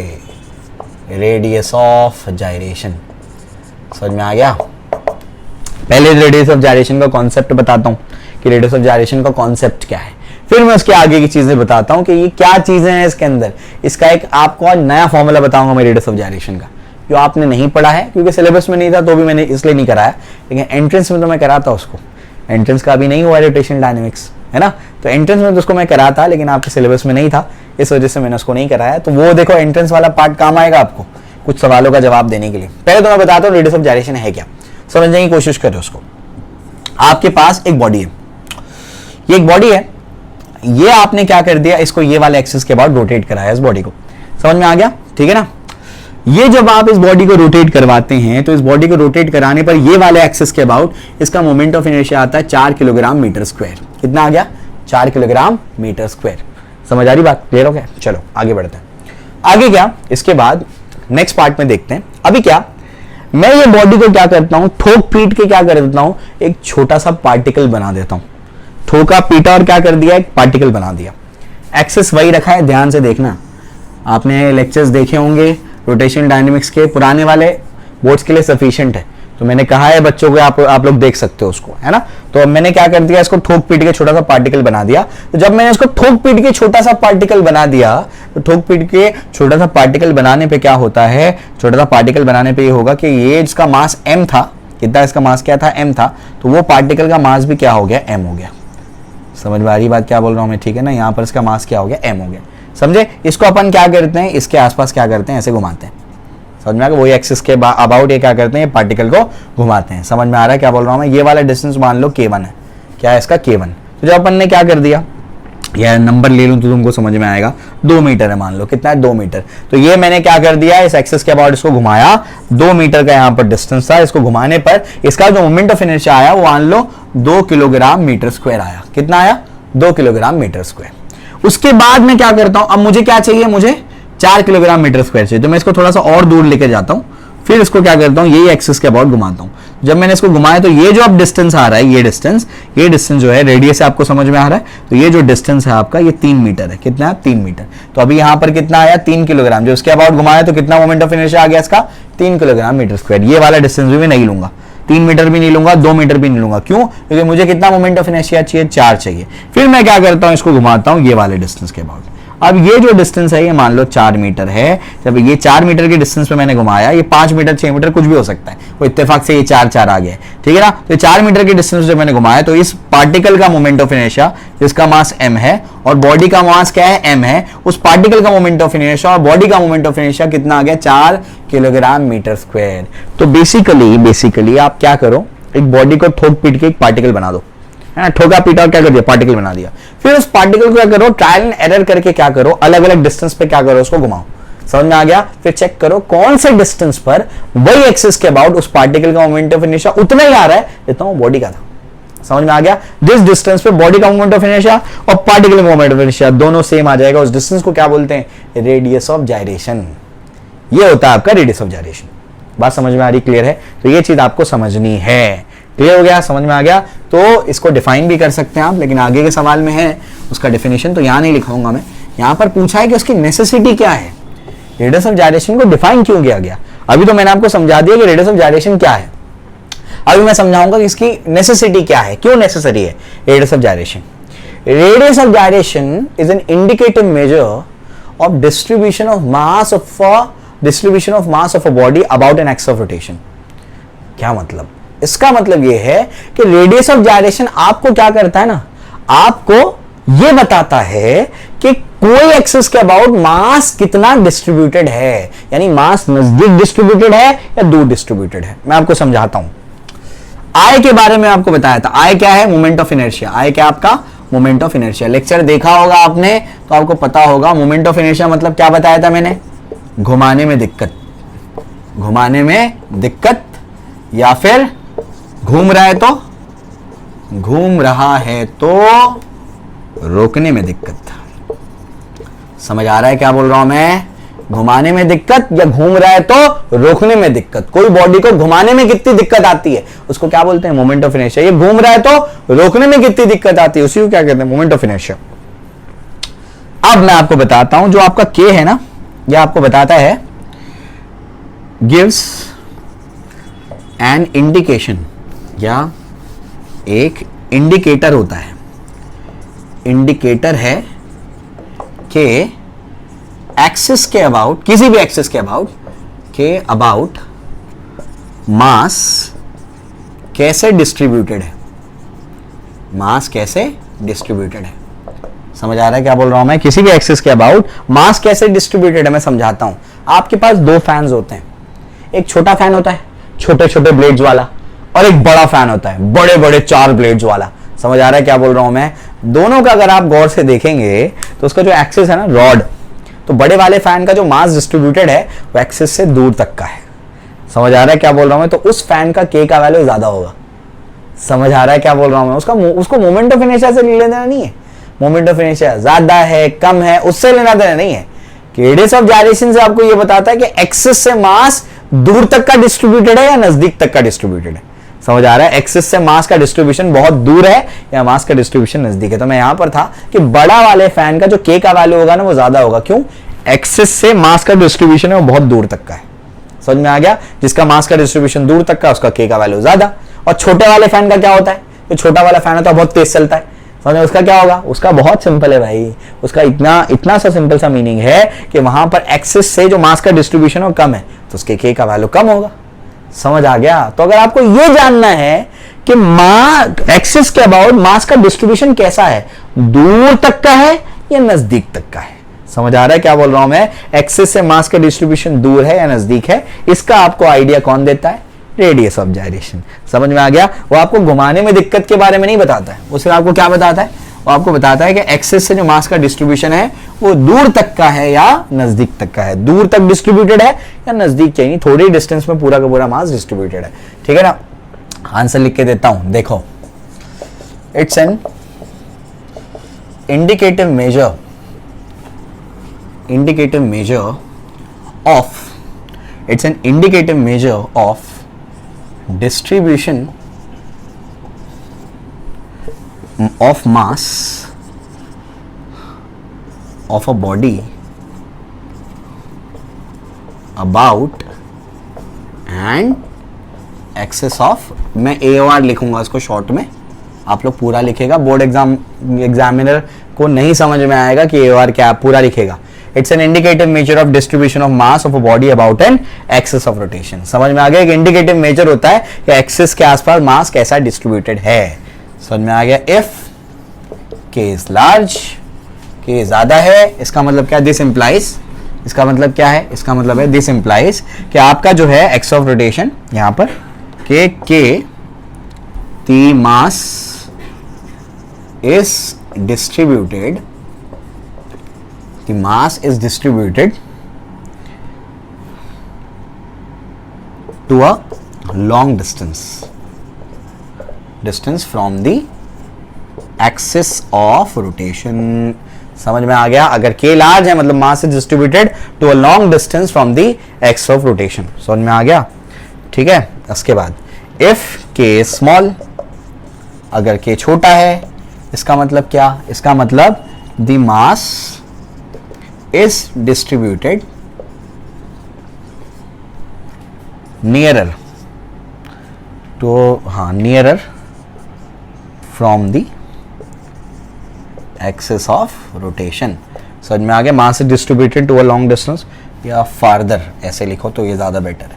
रेडियस ऑफ जायरेशन समझ में आ गया। पहले रेडियस ऑफ जायरेशन का कॉन्सेप्ट बताता हूं कि रेडियस ऑफ जायरेशन का कॉन्सेप्ट क्या है, फिर मैं उसके आगे की चीजें बताता हूं कि ये क्या चीजें हैं इसके अंदर। इसका एक आपको आज नया फॉर्मूला बताऊंगा मैं रेडियस ऑफ जायरेशन का, जो आपने नहीं पढ़ा है क्योंकि सिलेबस में नहीं था, तो भी मैंने इसलिए नहीं कराया, लेकिन एंट्रेंस में तो मैं कराता उसको। एंट्रेंस का भी नहीं हुआ रोटेशनल डायनेमिक्स, है ना, तो एंट्रेंस में तो उसको मैं कराता, लेकिन आपके सिलेबस में नहीं था, इस वजह से मैंने उसको नहीं कराया। तो वो देखो एंट्रेंस वाला पार्ट काम आएगा आपको कुछ सवालों का जवाब देने के लिए। पहले तो मैं बताता हूँ रेडियस ऑफ जायरेशन है क्या, समझने की कोशिश करो उसको। आपके पास एक बॉडी है, ये एक बॉडी है, ये आपने क्या कर दिया, इसको ये वाले एक्सिस के बाद रोटेट कराया इस बॉडी को। समझ में आ गया, ठीक है ना। ये जब आप इस बॉडी को रोटेट करवाते हैं तो इस बॉडी को रोटेट कराने पर ये वाले एक्सिस के अबाउट इसका मोमेंट ऑफ इनर्शिया आता है 4 किलोग्राम मीटर स्क्वायर। कितना आ गया, 4 किलोग्राम मीटर स्क्वायर। समझ आ रही बात, क्लियर हो गया। चलो आगे बढ़ते हैं। आगे क्या, इसके बाद नेक्स्ट पार्ट में देखते हैं। अभी क्या, मैं ये बॉडी को क्या करता हूं, ठोक पीट के क्या कर देता हूं, एक छोटा सा पार्टिकल बना देता हूं। ठोका पीटा और क्या कर दिया, एक पार्टिकल बना दिया। एक्सिस वही रखा है, ध्यान से देखना। आपने लेक्चर्स देखे होंगे रोटेशनल डायनेमिक्स के, पुराने वाले बोर्ड्स के लिए सफिशिएंट है, तो मैंने कहा है बच्चों को आप लोग देख सकते हो उसको, है ना। तो अब मैंने क्या कर दिया, इसको ठोक पीट के छोटा सा पार्टिकल बना दिया। तो जब मैंने इसको ठोक पीट के छोटा सा पार्टिकल बना दिया, तो ठोक पीट के छोटा सा पार्टिकल बनाने पे क्या होता है, छोटा सा पार्टिकल बनाने पे ये होगा कि ये इसका मास m था, कितना इसका मास क्या था, m था, तो वो पार्टिकल का मास भी क्या हो गया, m हो गया। समझ में आ रही बात क्या बोल रहा हूं मैं, ठीक है ना। यहाँ पर इसका मास क्या हो गया, m हो गया। समझे। इसको अपन क्या करते हैं, इसके आसपास क्या करते हैं, ऐसे घुमाते हैं। समझ में आ गया, वही एक्सिस के अबाउट ये क्या करते हैं, पार्टिकल को घुमाते हैं। समझ में आ रहा है क्या बोल रहा हूं मैं। ये वाला डिस्टेंस मान लो k1 है, क्या है इसका k1। तो जब अपन ने क्या कर दिया, यह नंबर ले लूं तो तुमको समझ में आएगा, 2 मीटर है मान लो, कितना है 2 मीटर। तो ये मैंने क्या कर दिया, इस एक्सिस के अबाउट इसको घुमाया, 2 मीटर का यहाँ पर डिस्टेंस था, इसको घुमाने पर इसका जो मोमेंट ऑफ इनर्शिया आया वो मान लो 2 किलोग्राम मीटर स्क्वायर आया। कितना आया, 2 किलोग्राम मीटर स्क्वायर। उसके बाद मैं क्या करता हूं, अब मुझे क्या चाहिए, मुझे 4 किलोग्राम मीटर स्क्वायर चाहिए। तो मैं इसको थोड़ा सा और दूर लेके जाता हूं, फिर इसको क्या करता हूं, यही एक्सिस के अबाउट घुमाता हूं। जब मैंने इसको घुमाया तो ये जो अब डिस्टेंस आ रहा है, ये डिस्टेंस जो है रेडियस से आपको समझ में आ रहा है, तो ये जो डिस्टेंस है आपका ये 3 मीटर है। कितना है, 3 मीटर। तो अभी यहां पर कितना आया, 3 किलोग्राम। जो उसके अबाउट घुमाया तो कितना मोमेंट ऑफ इनर्शिया आ गया इसका, 3 किलोग्राम मीटर स्क्वायर। ये वाला डिस्टेंस भी मैं नहीं लूंगा, 3 मीटर भी नहीं लूंगा, 2 मीटर भी नहीं लूंगा। क्यों? क्योंकि मुझे कितना मोमेंट ऑफ इनर्शिया चाहिए, 4 चाहिए। फिर मैं क्या करता हूं, इसको घुमाता हूं ये वाले डिस्टेंस के अबाउट। अब ये जो डिस्टेंस है ये मान लो 4 मीटर है। जब ये 4 मीटर के डिस्टेंस पे मैंने घुमाया, ये 5 मीटर 6 मीटर कुछ भी हो सकता है, वो इत्तेफाक से ये 4 आ गया, ठीक है ना। तो 4 मीटर के डिस्टेंस जब मैंने घुमाया तो इस पार्टिकल का मोमेंट ऑफ इनर्शिया, जिसका मास m है और बॉडी का मास क्या है, m है, उस पार्टिकल का मोमेंट ऑफ इनर्शिया और बॉडी का मोमेंट ऑफ इनर्शिया कितना आ गया, 4 किलोग्राम मीटर स्क्वायर। तो बेसिकली आप क्या करो, एक बॉडी को ठोक पीट के एक पार्टिकल बना दो, है ना। ठोका पीटा और क्या कर दिया, पार्टिकल बना दिया। फिर उस पार्टिकल को क्या करो, ट्रायल एंड एरर करके क्या करो, अलग अलग डिस्टेंस पे क्या करो, उसको घुमाओ। समझ में आ गया? फिर चेक करो कौन से डिस्टेंस पर वही एक्सिस के अबाउट उस पार्टिकल का मोमेंट ऑफ इनर्शिया उतना ही आ रहा है जितना वो बॉडी का था। समझ में आ गया? जिस डिस्टेंस पे बॉडी का मोमेंट ऑफ इनर्शिया और पार्टिकल मोमेंट ऑफ इनर्शिया दोनों सेम आ जाएगा, उस डिस्टेंस को क्या बोलते हैं, रेडियस ऑफ जायरेशन। ये होता है आपका रेडियस ऑफ जायरेशन। बात समझ में आ रही, क्लियर है? तो ये चीज आपको समझनी है। क्लियर हो गया, समझ में आ गया? तो इसको डिफाइन भी कर सकते हैं आप, लेकिन आगे के सवाल में है उसका डेफिनेशन, तो यहां नहीं लिखाऊंगा मैं। यहां पर पूछा है कि उसकी नेसेसिटी क्या है, रेडियस ऑफ जायरेशन को डिफाइन क्यों किया गया। अभी तो मैंने आपको समझा दिया कि रेडियस ऑफ जायरेशन क्या है, अभी मैं समझाऊंगा कि इसकी नेसेसिटी क्या है, क्यों नेसेसरी है radius of gyration. Radius of gyration is an indicative measure of distribution of mass of a body about an axis of rotation. क्या मतलब? इसका मतलब यह है कि रेडियस ऑफ जायरेशन आपको क्या करता है ना, आपको यह बताता है कि कोई एक्सिस के अबाउट मास कितना डिस्ट्रीब्यूटेड है, यानी मास नजदीक डिस्ट्रीब्यूटेड है या दूर डिस्ट्रीब्यूटेड है। मैं आपको समझाता हूं। आई के बारे में आपको बताया था, आई क्या है, मोमेंट ऑफ इनर्शिया। आई क्या आपका, मोमेंट ऑफ इनर्शिया। लेक्चर देखा होगा आपने तो आपको पता होगा मोमेंट ऑफ इनर्शिया मतलब क्या बताया था मैंने, घुमाने में दिक्कत, घुमाने में दिक्कत, या फिर घूम रहा है तो रोकने में दिक्कत। समझ आ रहा है क्या बोल रहा हूं मैं? घुमाने में दिक्कत या घूम रहा है तो रोकने में दिक्कत। कोई बॉडी को घुमाने में कितनी दिक्कत आती है उसको क्या बोलते हैं, मोमेंट ऑफ इनर्शिया। ये घूम रहा है तो रोकने में कितनी दिक्कत आती है उसी को क्या कहते हैं, मोमेंट ऑफ इनर्शिया। अब मैं आपको बताता हूं, जो आपका के है ना, ये आपको बताता है, गिव्स एन इंडिकेशन, या एक इंडिकेटर होता है, इंडिकेटर है कि एक्सिस के अबाउट, किसी भी एक्सिस के अबाउट मास कैसे डिस्ट्रीब्यूटेड है, मास कैसे डिस्ट्रीब्यूटेड है। समझ आ रहा है क्या बोल रहा हूं मैं? किसी भी एक्सिस के अबाउट मास कैसे डिस्ट्रीब्यूटेड है मैं समझाता हूं। आपके पास 2 फैंस होते हैं, एक छोटा फैन होता है छोटे छोटे ब्लेड्स वाला, और एक बड़ा फैन होता है बड़े बड़े 4 ब्लेड्स वाला। समझ आ रहा है क्या बोल रहा हूं मैं? दोनों का अगर आप गौर से देखेंगे तो उसका जो एक्सिस है ना, रॉड, तो बड़े वाले फैन का जो मास डिस्ट्रीब्यूटेड है वो एक्सिस से दूर तक का है। समझ आ रहा है क्या बोल रहा हूं मैं? तो उस फैन का के का वैल्यू ज्यादा होगा। समझ आ रहा है क्या बोल रहा हूं मैं? उसको मोमेंट ऑफ इनर्शिया से लेना देना नहीं है, मोमेंट ऑफ इनर्शिया ज्यादा है कम है उससे लेना देना नहीं है। रेडियस ऑफ जायरेशन से आपको यह बताता है कि एक्सिस से मास दूर तक का डिस्ट्रीब्यूटेड है या नजदीक तक का डिस्ट्रीब्यूटेड है। समझ आ रहा है? एक्सिस से मास का डिस्ट्रीब्यूशन बहुत दूर है या मास का डिस्ट्रीब्यूशन नजदीक है। तो मैं यहां पर था कि बड़ा वाले फैन का जो के का वैल्यू होगा ना वो ज्यादा होगा। क्यों? एक्सिस से मास का डिस्ट्रीब्यूशन है वो बहुत दूर तक का है। समझ में आ गया? जिसका मास का डिस्ट्रीब्यूशन दूर तक का उसका के का वैल्यू ज्यादा। और छोटे वाले फैन का क्या होता है, जो छोटा वाला फैन होता है बहुत तेज चलता है, समझ में? उसका क्या होगा, उसका बहुत सिंपल है भाई, उसका इतना सा सिंपल सा मीनिंग है कि वहां पर एक्सिस से जो मास का डिस्ट्रीब्यूशन है कम है तो उसके के का वैल्यू कम होगा। समझ आ गया? तो अगर आपको यह जानना है कि एक्सिस के अबाउट मास का डिस्ट्रीब्यूशन कैसा है, दूर तक का है या नजदीक तक का है, समझ आ रहा है क्या बोल रहा हूं मैं? एक्सिस से मास का डिस्ट्रीब्यूशन दूर है या नजदीक है, इसका आपको आइडिया कौन देता है, रेडियस ऑफ जायरेशन। समझ में आ गया? वो आपको घुमाने में दिक्कत के बारे में नहीं बताता है, वो सिर्फ आपको क्या बताता है, वो आपको बताता है कि एक्सिस से जो मास का डिस्ट्रीब्यूशन है वो दूर तक का है या नजदीक तक का है। दूर तक डिस्ट्रीब्यूटेड है या नजदीक चाहिए, थोड़ी डिस्टेंस में पूरा का पूरा मास डिस्ट्रीब्यूटेड है। ठीक है ना? आंसर लिख के देता हूं, देखो, it's an indicative measure of distribution of mass of a body about an axis of, मैं AOR लिखूंगा इसको शॉर्ट में, आप लोग पूरा लिखेगा, बोर्ड एग्जामिनर को नहीं समझ में आएगा कि AOR क्या, पूरा लिखेगा। It's an indicative measure of distribution of mass of a body about an axis of rotation. समझ में आ गया, एक इंडिकेटिव मेजर होता है कि एक्सिस के आसपास मास कैसा डिस्ट्रीब्यूटेड है। समझ में आ गया। इफ के इज लार्ज, के ज्यादा है, इसका मतलब क्या, दिस इंप्लाइज, इसका मतलब क्या है, इसका मतलब है दिस इंप्लाइज कि आपका जो है एक्स ऑफ रोटेशन यहां पर के the mass is distributed, the mass is distributed to a long distance from the axis of rotation। समझ में आ गया। अगर k लार्ज है मतलब mass is distributed to a long distance from the axis of rotation. समझ में आ गया, ठीक है। उसके बाद इफ k स्मॉल, अगर k छोटा है, इसका मतलब क्या, इसका मतलब the mass is distributed nearer to nearer from the axis of rotation। समझ में आ गया। मास is distributed to a long distance, या farther ऐसे लिखो तो ये ज्यादा बेटर है,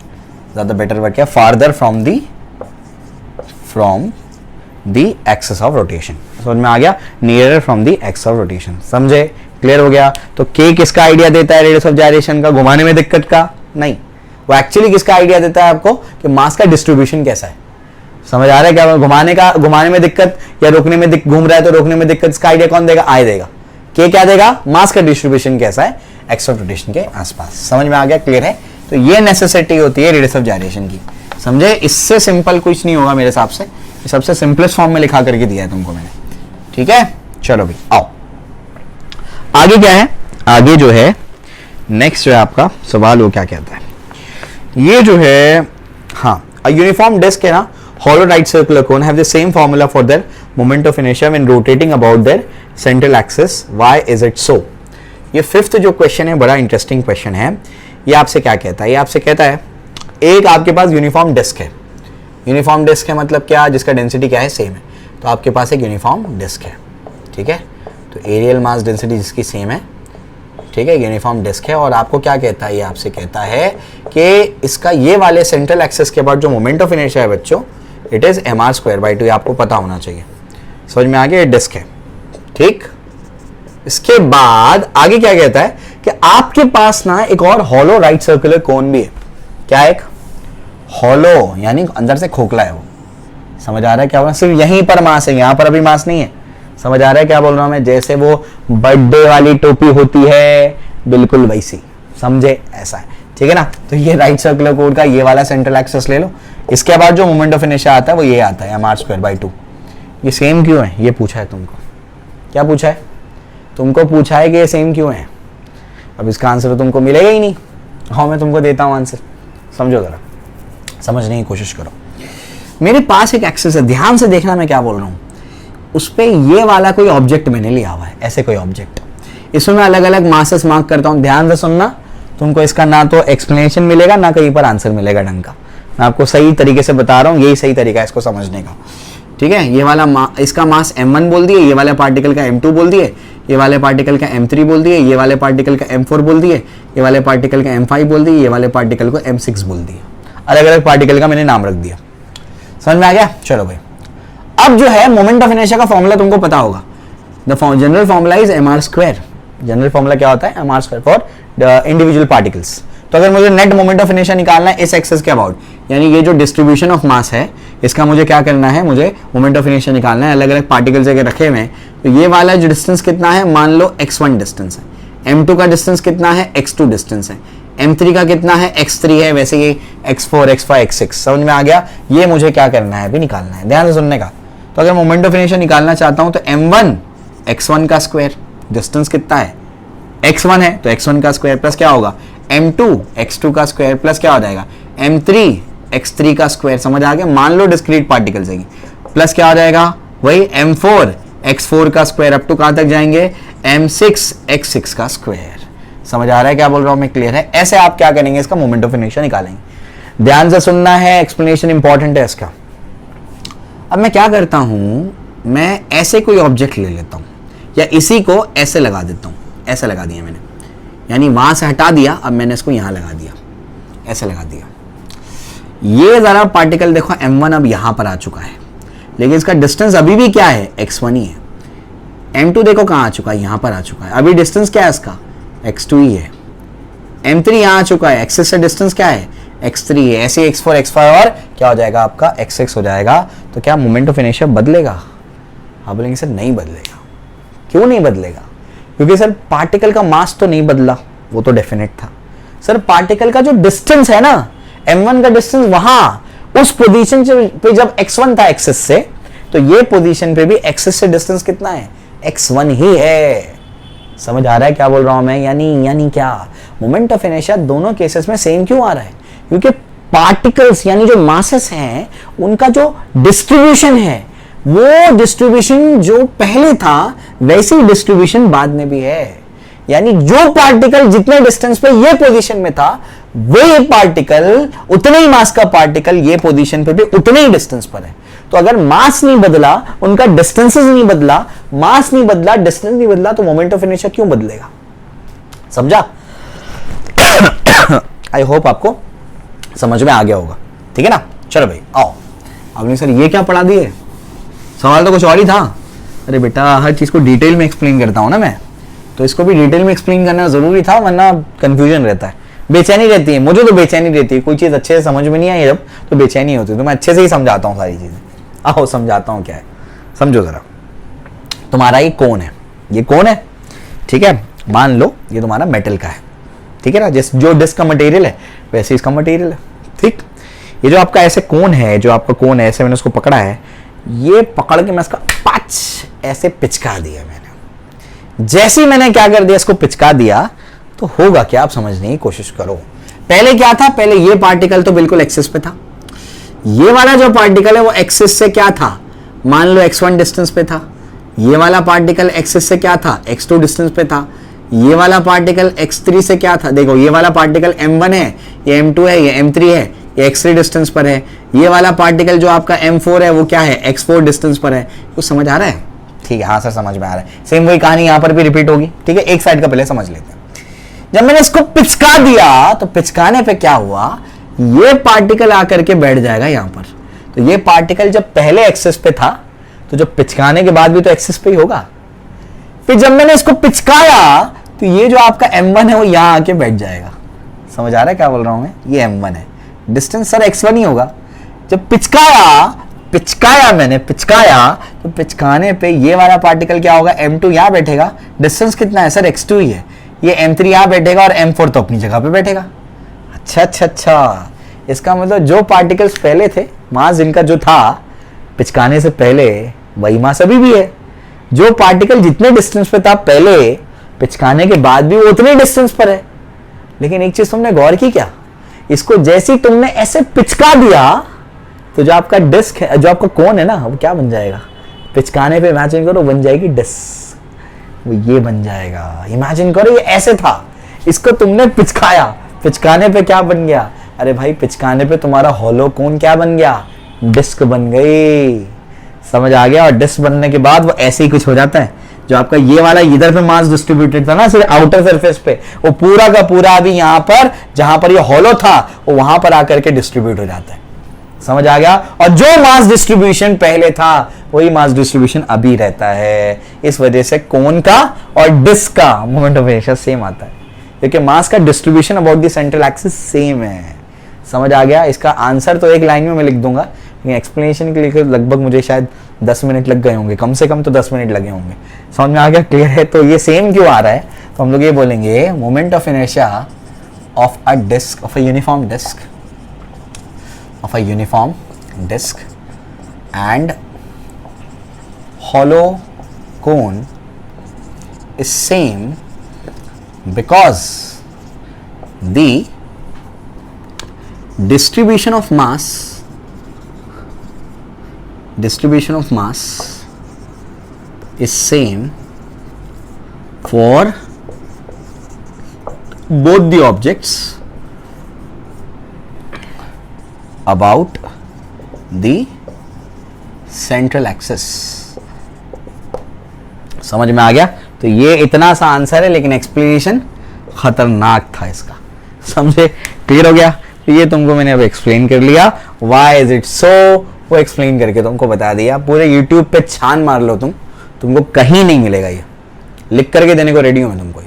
ज्यादा बेटर वर्ड क्या, farther from the axis of rotation। समझ में आ गया, nearer from the axis of rotation। समझे, क्लियर हो गया। तो k किसका आइडिया देता है रेडियस ऑफ जायरेशन का, घुमाने में दिक्कत का नहीं, वो एक्चुअली किसका आइडिया देता है आपको कि मास का डिस्ट्रीब्यूशन कैसा है। समझ आ रहा है क्या, घुमाने में दिक्कत या रोकने में घूम रहा है तो रोकने में दिक्कत, इसका आइडिया कौन देगा, आई देगा। k क्या देगा, मास का डिस्ट्रीब्यूशन कैसा है एक्सिस ऑफ रोटेशन के आसपास। समझ में आ गया, क्लियर है। तो ये नेसेसिटी होती है रेडियस ऑफ जायरेशन की, समझे। इससे सिंपल कुछ नहीं होगा मेरे हिसाब से, सबसे सिंपलेस्ट फॉर्म में लिखा करके दिया है तुमको मैंने, ठीक है। चलो भाई आओ आगे क्या है, आगे जो है नेक्स्ट जो है आपका सवाल वो क्या कहता है, ये जो है हाँ, a uniform disk है ना, hollow right circular cone have the same formula for their moment of inertia when rotating about their central axis, why is it so। ये फिफ्थ जो क्वेश्चन है बड़ा इंटरेस्टिंग क्वेश्चन है। ये आपसे क्या कहता है, ये आपसे कहता है एक आपके पास यूनिफॉर्म डिस्क है, यूनिफॉर्म डिस्क है मतलब क्या, जिसका डेंसिटी क्या है, सेम है। तो आपके पास एक यूनिफॉर्म डिस्क है, ठीक है। तो एरियल मास डेंसिटी जिसकी सेम है, ठीक है, यूनिफॉर्म डिस्क है। और आपको क्या कहता है, ये आपसे कहता है कि इसका ये वाले सेंट्रल एक्सिस के बाद जो मोमेंट ऑफ इनर्शिया है बच्चों, इट इज mr²/2, ये आपको पता होना चाहिए। समझ में आ गया, ये डिस्क है, ठीक। इसके बाद आगे क्या कहता है कि आपके पास ना एक और हॉलो राइट सर्कुलर कोन भी है। क्या, एक हॉलो यानी अंदर से खोखला है वो। समझ आ रहा है क्या बोल रहा है, सिर्फ यहीं पर मास है, यहां पर अभी मास नहीं है। समझ आ रहा है क्या बोल रहा हूं मैं, जैसे वो बर्थडे वाली टोपी होती है बिल्कुल वैसी, समझे, ऐसा है, ठीक है ना। तो ये राइट सर्कुलर कोन का ये वाला सेंट्रल एक्सिस ले लो, इसके बाद जो मोमेंट ऑफ इनर्शिया आता है वो ये आता है mr²/2। ये सेम क्यों है, ये पूछा है तुमको। क्या पूछा है तुमको, पूछा है कि ये सेम क्यों है। अब इसका आंसर तुमको मिलेगा ही नहीं। हाँ मैं तुमको देता हूं आंसर, समझो जरा, समझने की कोशिश करो। मेरे पास एक एक्सिस है, ध्यान से देखना मैं क्या बोल रहा हूं। उस पे ये वाला कोई ऑब्जेक्ट मैंने लिया हुआ है, ऐसे कोई ऑब्जेक्ट, इसमें मैं अलग अलग मासेस मार्क करता हूं। ध्यान से सुनना, तुमको इसका ना तो एक्सप्लेनेशन मिलेगा ना कहीं पर आंसर मिलेगा ढंग का। मैं आपको सही तरीके से बता रहा हूं, यही सही तरीका है इसको समझने का, ठीक है। ये वाला इसका मास m1 बोल दिए, ये वाले पार्टिकल का m2 बोल दिए, ये वाले पार्टिकल का m3 बोल दिए, ये वाले पार्टिकल का m4 बोल दिए, ये वाले पार्टिकल का m5 बोल दिए, ये वाले पार्टिकल को m6 बोल दिए। अलग अलग पार्टिकल का मैंने नाम रख दिया। समझ में आ गया। चलो भाई, अब जो है मोमेंट ऑफ इनर्शिया का फॉर्मूला तुमको पता होगा। The general formula is mr²। General formula क्या होता है, mr² for the individual particles. तो अगर मुझे नेट मोमेंट ऑफ इनर्शिया निकालना है इस एक्सिस के अबाउट, यानी ये जो डिस्ट्रीब्यूशन ऑफ मास है इसका मुझे क्या करना है, मुझे मोमेंट ऑफ इनर्शिया निकालना है। अलग अलग पार्टिकल्स अगर रखे हुए हैं तो ये वाला जो डिस्टेंस कितना है, मान लो x1 डिस्टेंस है, m2 का डिस्टेंस कितना है, x2 डिस्टेंस है, m3 का कितना है, x3 है, वैसे ही x4, x5, x6। समझ में आ गया। ये मुझे क्या करना है, अभी निकालना है, ध्यान से सुनने का। तो अगर मोमेंट ऑफ इनर्शिया निकालना चाहता हूं तो m1 x1 का स्क्वायर, डिस्टेंस कितना है, x1 है तो x1 का स्क्वायर प्लस क्या होगा, m2 x2 का स्क्वायर प्लस क्या हो जाएगा, m3 x3 का स्क्वायर। समझ आ गया। मान लो डिस्क्रीट पार्टिकल्स है, प्लस क्या हो जाएगा, वही m4 x4 का स्क्वायर, अप टू कहां तक जाएंगे, m6 x6 का स्क्वायर। समझ आ रहा है क्या बोल रहा हूं मैं, क्लियर है। ऐसे आप क्या करेंगे, इसका मोमेंट ऑफ इनर्शिया निकालेंगे। ध्यान से सुनना है, एक्सप्लेनेशन इंपॉर्टेंट है इसका। अब मैं क्या करता हूं, मैं ऐसे कोई ऑब्जेक्ट ले लेता हूं या इसी को ऐसे लगा देता हूं, ऐसे लगा दिया मैंने, यानी वहां से हटा दिया, अब मैंने इसको यहां लगा दिया, ऐसे लगा दिया। ये जरा पार्टिकल देखो m1 अब यहां पर आ चुका है, लेकिन इसका डिस्टेंस अभी भी क्या है, x1 ही है। m2 देखो कहां आ चुका है, यहां पर आ चुका है, अभी डिस्टेंस क्या है इसका, x2 ही है। m3 यहां आ चुका है, एक्सिस से डिस्टेंस क्या है, x3 है। ऐसे x4 x5 और क्या हो जाएगा आपका x6 हो जाएगा। तो क्या मोमेंट ऑफ इनर्शिया बदलेगा? आप बोलेंगे सर नहीं बदलेगा। क्यों नहीं बदलेगा? क्योंकि सर पार्टिकल का मास तो नहीं बदला, वो तो डेफिनेट था। सर पार्टिकल का जो डिस्टेंस है ना, m1 का डिस्टेंस वहां उस पोजीशन पे जब x1 था एक्सिस से, तो ये पोजीशन पे भी एक्सिस से डिस्टेंस कितना है, x1 ही है। समझ आ रहा है क्या बोल रहा हूं मैं? यानी क्या मोमेंट ऑफ इनर्शिया दोनों केसेस में सेम क्यों आ रहा है? क्योंकि पार्टिकल्स यानी जो मासेस हैं उनका जो डिस्ट्रीब्यूशन है, वो डिस्ट्रीब्यूशन जो पहले था वैसी डिस्ट्रीब्यूशन बाद में भी है। यानी जो पार्टिकल जितने डिस्टेंस पे ये पोजीशन में था, वही पार्टिकल उतने ही मास का पार्टिकल ये पोजीशन पे भी उतने ही डिस्टेंस पर है। तो अगर मास नहीं बदला, उनका डिस्टेंसेस नहीं बदला, मास नहीं बदला, डिस्टेंस नहीं बदला, तो मोमेंट ऑफ इनर्शिया क्यों बदलेगा? समझा? आई होप आपको समझ में आ गया होगा। ठीक है ना? चलो भाई आओ। आपने सर ये क्या पढ़ा दिए, सवाल तो कुछ और ही था। अरे बेटा हर चीज को डिटेल में एक्सप्लेन करता हूं ना मैं, तो इसको भी डिटेल में एक्सप्लेन करना जरूरी था, वरना कंफ्यूजन रहता है, बेचैनी रहती है। मुझे तो बेचैनी रहती है, कोई चीज अच्छे से समझ में नहीं आई जब, तो बेचैनी होती है। तो मैं अच्छे से ही समझाता हूँ सारी चीजें। आओ समझाता हूँ क्या है, समझो जरा। तुम्हारा ये कोन है, ये कोन है, ठीक है। मान लो ये तुम्हारा मेटल का है, ठीक है ना, जिस जो डिस्क का मटेरियल है वैसे इसका मटेरियल है, ठीक। ये जो आपका ऐसे कोन है, जो आपका कोन है, ऐसे मैंने उसको पकड़ा है, ये पकड़ के मैं इसका पाच ऐसे पिचका दिया मैंने। जैसे ही मैंने क्या कर दिया, इसको पिचका दिया, तो होगा क्या आप समझने की कोशिश करो। पहले क्या था, पहले ये पार्टिकल तो बिल्कुल एक्सिस पे था, ये वाला जो पार्टिकल है वो एक्सिस से क्या था, मान लो x1 डिस्टेंस पे था। ये वाला पार्टिकल एक्सिस से क्या था, x2 डिस्टेंस पे था। ये वाला पार्टिकल x3 से क्या था, देखो ये वाला पार्टिकल m1 है, ये m2 है, ये m3 है, ये x3 डिस्टेंस पर है। ये वाला पार्टिकल जो आपका m4 है वो क्या है, x4 डिस्टेंस पर है। कुछ समझ आ रहा है? ठीक है, हाँ सर समझ में आ रहा है। सेम वही कहानी यहाँ पर भी रिपीट होगी, ठीक है। एक साइड का पहले समझ लेते हैं। जब मैंने इसको पिचका दिया, तो पिचकाने पे क्या हुआ, ये पार्टिकल आकर के बैठ जाएगा यहाँ पर। तो ये पार्टिकल जब पहले एक्सिस पे था, तो जब पिचकाने के बाद भी तो एक्सिस पे ही होगा। फिर जब मैंने इसको पिचकाया, तो ये जो आपका m1 है वो यहाँ आके बैठ जाएगा। समझ आ रहा है क्या बोल रहा हूं मैं? ये m1 है, डिस्टेंस सर x1 ही होगा। जब पिचकाया मैंने पिचकाया, तो पिचकाने पे ये वाला पार्टिकल क्या होगा, m2 यहाँ बैठेगा। डिस्टेंस कितना है सर, x2 ही है। ये m3 यहाँ बैठेगा और m4 तो अपनी जगह पे बैठेगा। अच्छा, इसका मतलब जो पार्टिकल्स पहले थे, मास जिनका जो था पिचकाने से पहले, वही मास अभी भी है। जो पार्टिकल जितने डिस्टेंस पे था पहले, पिचकाने के बाद भी वो उतने डिस्टेंस पर है। लेकिन एक चीज तुमने गौर की क्या, इसको जैसे ही तुमने ऐसे पिचका दिया, तो जो आपका डिस्क है, जो आपका कोन है ना, वो क्या बन जाएगा, पिचकाने पे इमेजिन करो बन जाएगी डिस्क, वो ये बन जाएगा। इमेजिन करो ये ऐसे था, इसको तुमने पिचकाया, पिचकाने पे क्या बन गया, अरे भाई पिचकाने पे तुम्हारा हॉलो कोन क्या बन गया, डिस्क बन गई। समझ आ गया? और डिस्क बनने के बाद वो ऐसे ही कुछ हो जाता है। जो आपका ये वाला इधर पे मास डिस्ट्रीब्यूटेड था ना, सिर्फ आउटर सरफेस पे, वो पूरा का पूरा अभी यहाँ पर जहां पर ये हॉलो था, वो वहां पर आकर के डिस्ट्रीब्यूट हो जाता है। समझ आ गया? और जो मास डिस्ट्रीब्यूशन पहले था, वही मास डिस्ट्रीब्यूशन अभी रहता है। इस वजह से कोन का और डिस्क का मोमेंट ऑफ इनर्शिया सेम आता है, क्योंकि मास का distribution about the central axis same है। समझ आ गया? इसका आंसर तो एक लाइन में मैं लिख दूंगा, लेकिन एक्सप्लेनेशन के लिए लगभग मुझे शायद 10 मिनट लग गए होंगे, कम से कम तो 10 मिनट लगे होंगे। समझ में आ गया? क्लियर है? तो ये सेम क्यों आ रहा है, तो हम लोग ये बोलेंगे moment of inertia of a disc, of a uniform disc and hollow cone is same because the distribution of mass is same for both the objects about the central axis. समझ में आ गया? तो ये इतना सा आंसर है, लेकिन एक्सप्लेनेशन खतरनाक था इसका। समझे? क्लियर हो गया? तो ये तुमको मैंने अब एक्सप्लेन कर लिया, व्हाई इज इट सो, वो एक्सप्लेन करके तुमको बता दिया। पूरे यूट्यूब पे छान मार लो तुमको कहीं नहीं मिलेगा, ये लिख करके देने को रेडी हूं मैं तुमको।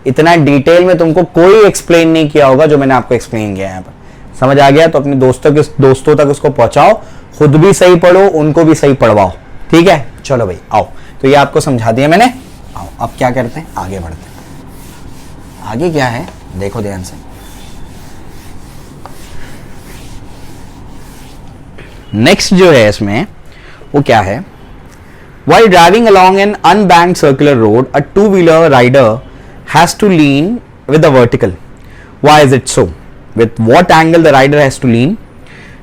इतना डिटेल में तुमको कोई एक्सप्लेन नहीं किया होगा जो मैंने आपको एक्सप्लेन किया है यहाँ पर। समझ आ गया? तो अपने दोस्तों तक उसको पहुंचाओ, खुद भी सही पढ़ो, उनको भी सही पढ़वाओ। ठीक है? चलो भाई आओ, तो ये आपको समझा दिया मैंने। आओ अब क्या करते हैं, आगे बढ़ते हैं। आगे क्या है देखो ध्यान से। नेक्स्ट जो है इसमें वो क्या है, while driving along an unbanked circular road, a two-wheeler rider has to lean with the vertical. Why is it so? With what angle the rider has to lean?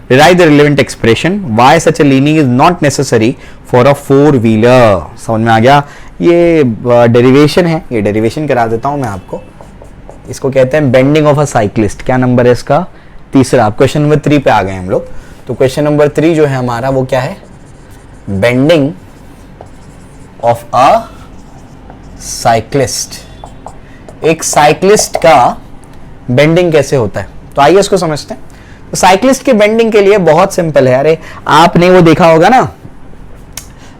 Derive the relevant expression. Why such a leaning is not necessary for a four-wheeler? समझ में आ गया? ये derivation है, ये derivation करा देता हूं मैं आपको। इसको कहते हैं बेंडिंग ऑफ अ साइक्लिस्ट। क्या नंबर है इसका? तीसरा। क्वेश्चन नंबर 3 पे आ गए हम लोग। तो क्वेश्चन नंबर 3 जो है हमारा वो क्या है, बेंडिंग ऑफ अ साइक्लिस्ट। एक साइक्लिस्ट का बेंडिंग कैसे होता है, तो आइए इसको समझते हैं। तो साइक्लिस्ट के बेंडिंग के लिए बहुत सिंपल है। अरे आपने वो देखा होगा ना,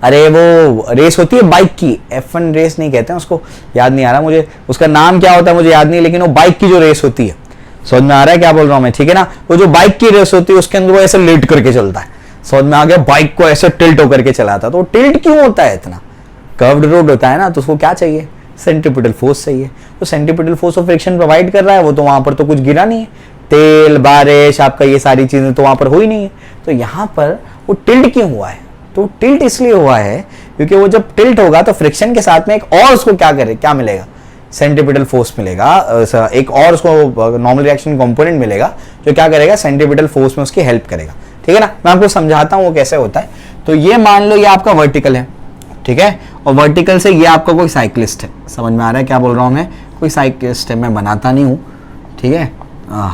अरे वो रेस होती है बाइक की, F1 रेस नहीं कहते हैं उसको, याद नहीं आ रहा मुझे उसका नाम क्या होता है, मुझे याद नहीं, लेकिन वो बाइक की जो रेस होती है, समझ में आ रहा है क्या बोल रहा हूं मैं? ठीक है ना? वो जो बाइक की रेस होती है उसके अंदर वो ऐसे लेट करके चलता है। समझ में आ गया? बाइक को ऐसे टिल्ट होकर के चलाता है। तो टिल्ट क्यों होता है इतना? कर्व्ड रोड होता है ना, तो उसको क्या चाहिए? सेंट्रीपिटल फोर्स चाहिए। तो centripetal force of friction provide कर रहा है वो, तो वहां पर तो कुछ गिरा नहीं है, तेल बारिश आपका ये सारी चीजें तो वहां पर हो ही नहीं है। तो यहां पर वो टिल्ट क्यों हुआ है? तो टिल्ट इसलिए हुआ है क्योंकि वो जब टिल्ट होगा तो फ्रिक्शन के साथ में एक और उसको क्या मिलेगा? सेंट्रीपिटल फोर्स मिलेगा, एक और उसको नॉर्मल रिएक्शन कंपोनेंट मिलेगा जो क्या करेगा? सेंट्रीपिटल फोर्स में उसकी हेल्प करेगा। ठीक है ना? मैं आपको समझाता हूं वो कैसे होता है। तो ये मान लो ये आपका वर्टिकल है, ठीक है, और वर्टिकल से ये आपका कोई साइक्लिस्ट है। समझ में आ रहा है क्या बोल रहा हूँ मैं? कोई साइक्लिस्ट है, मैं बनाता नहीं हूँ, ठीक है,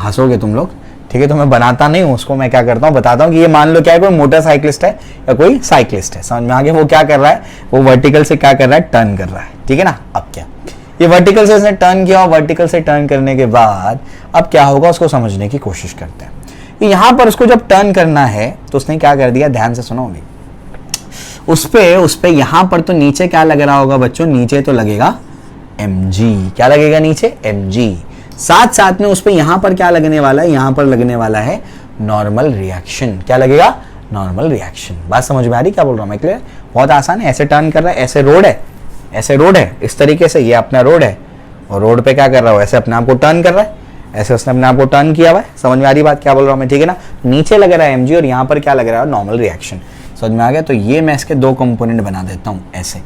हंसोगे तुम लोग, ठीक है, तो मैं बनाता नहीं हूँ उसको, मैं क्या करता हूँ बताता हूँ कि ये मान लो क्या है, कोई मोटर साइक्लिस्ट है या कोई साइक्लिस्ट है। समझ में आ गया? वो क्या कर रहा है, वो वर्टिकल से क्या कर रहा है? टर्न कर रहा है। ठीक है ना? अब क्या, ये वर्टिकल से इसने टर्न किया, वर्टिकल से टर्न करने के बाद अब क्या होगा उसको समझने की कोशिश करते हैं। यहां पर उसको जब टर्न करना है तो उसने क्या कर दिया, ध्यान से सुनो अभी, उस पे यहां पर तो नीचे क्या लग रहा होगा बच्चों? नीचे तो लगेगा mg। क्या लगेगा नीचे? mg। साथ साथ में उस पे यहां पर क्या लगने वाला है? यहां पर लगने वाला है नॉर्मल रिएक्शन। क्या लगेगा? Normal reaction. बात समझ में आ रही क्या बोल रहा हूं मैं? क्लियर? बहुत आसान है। ऐसे टर्न कर रहा है, ऐसे रोड है, ऐसे रोड है, इस तरीके से ये अपना रोड है, और रोड पे क्या कर रहा हो? ऐसे अपने आप को टर्न कर रहा है, ऐसे उसने अपने आप को टर्न किया हुआ है। समझ में आ रही बात क्या बोल रहा हूँ मैं? ठीक है ना? नीचे लग रहा है mg और यहाँ पर क्या लग रहा है? Normal reaction. समझ में आ गया? तो ये मैं इसके दो कंपोनेंट बना देता हूँ ऐसे।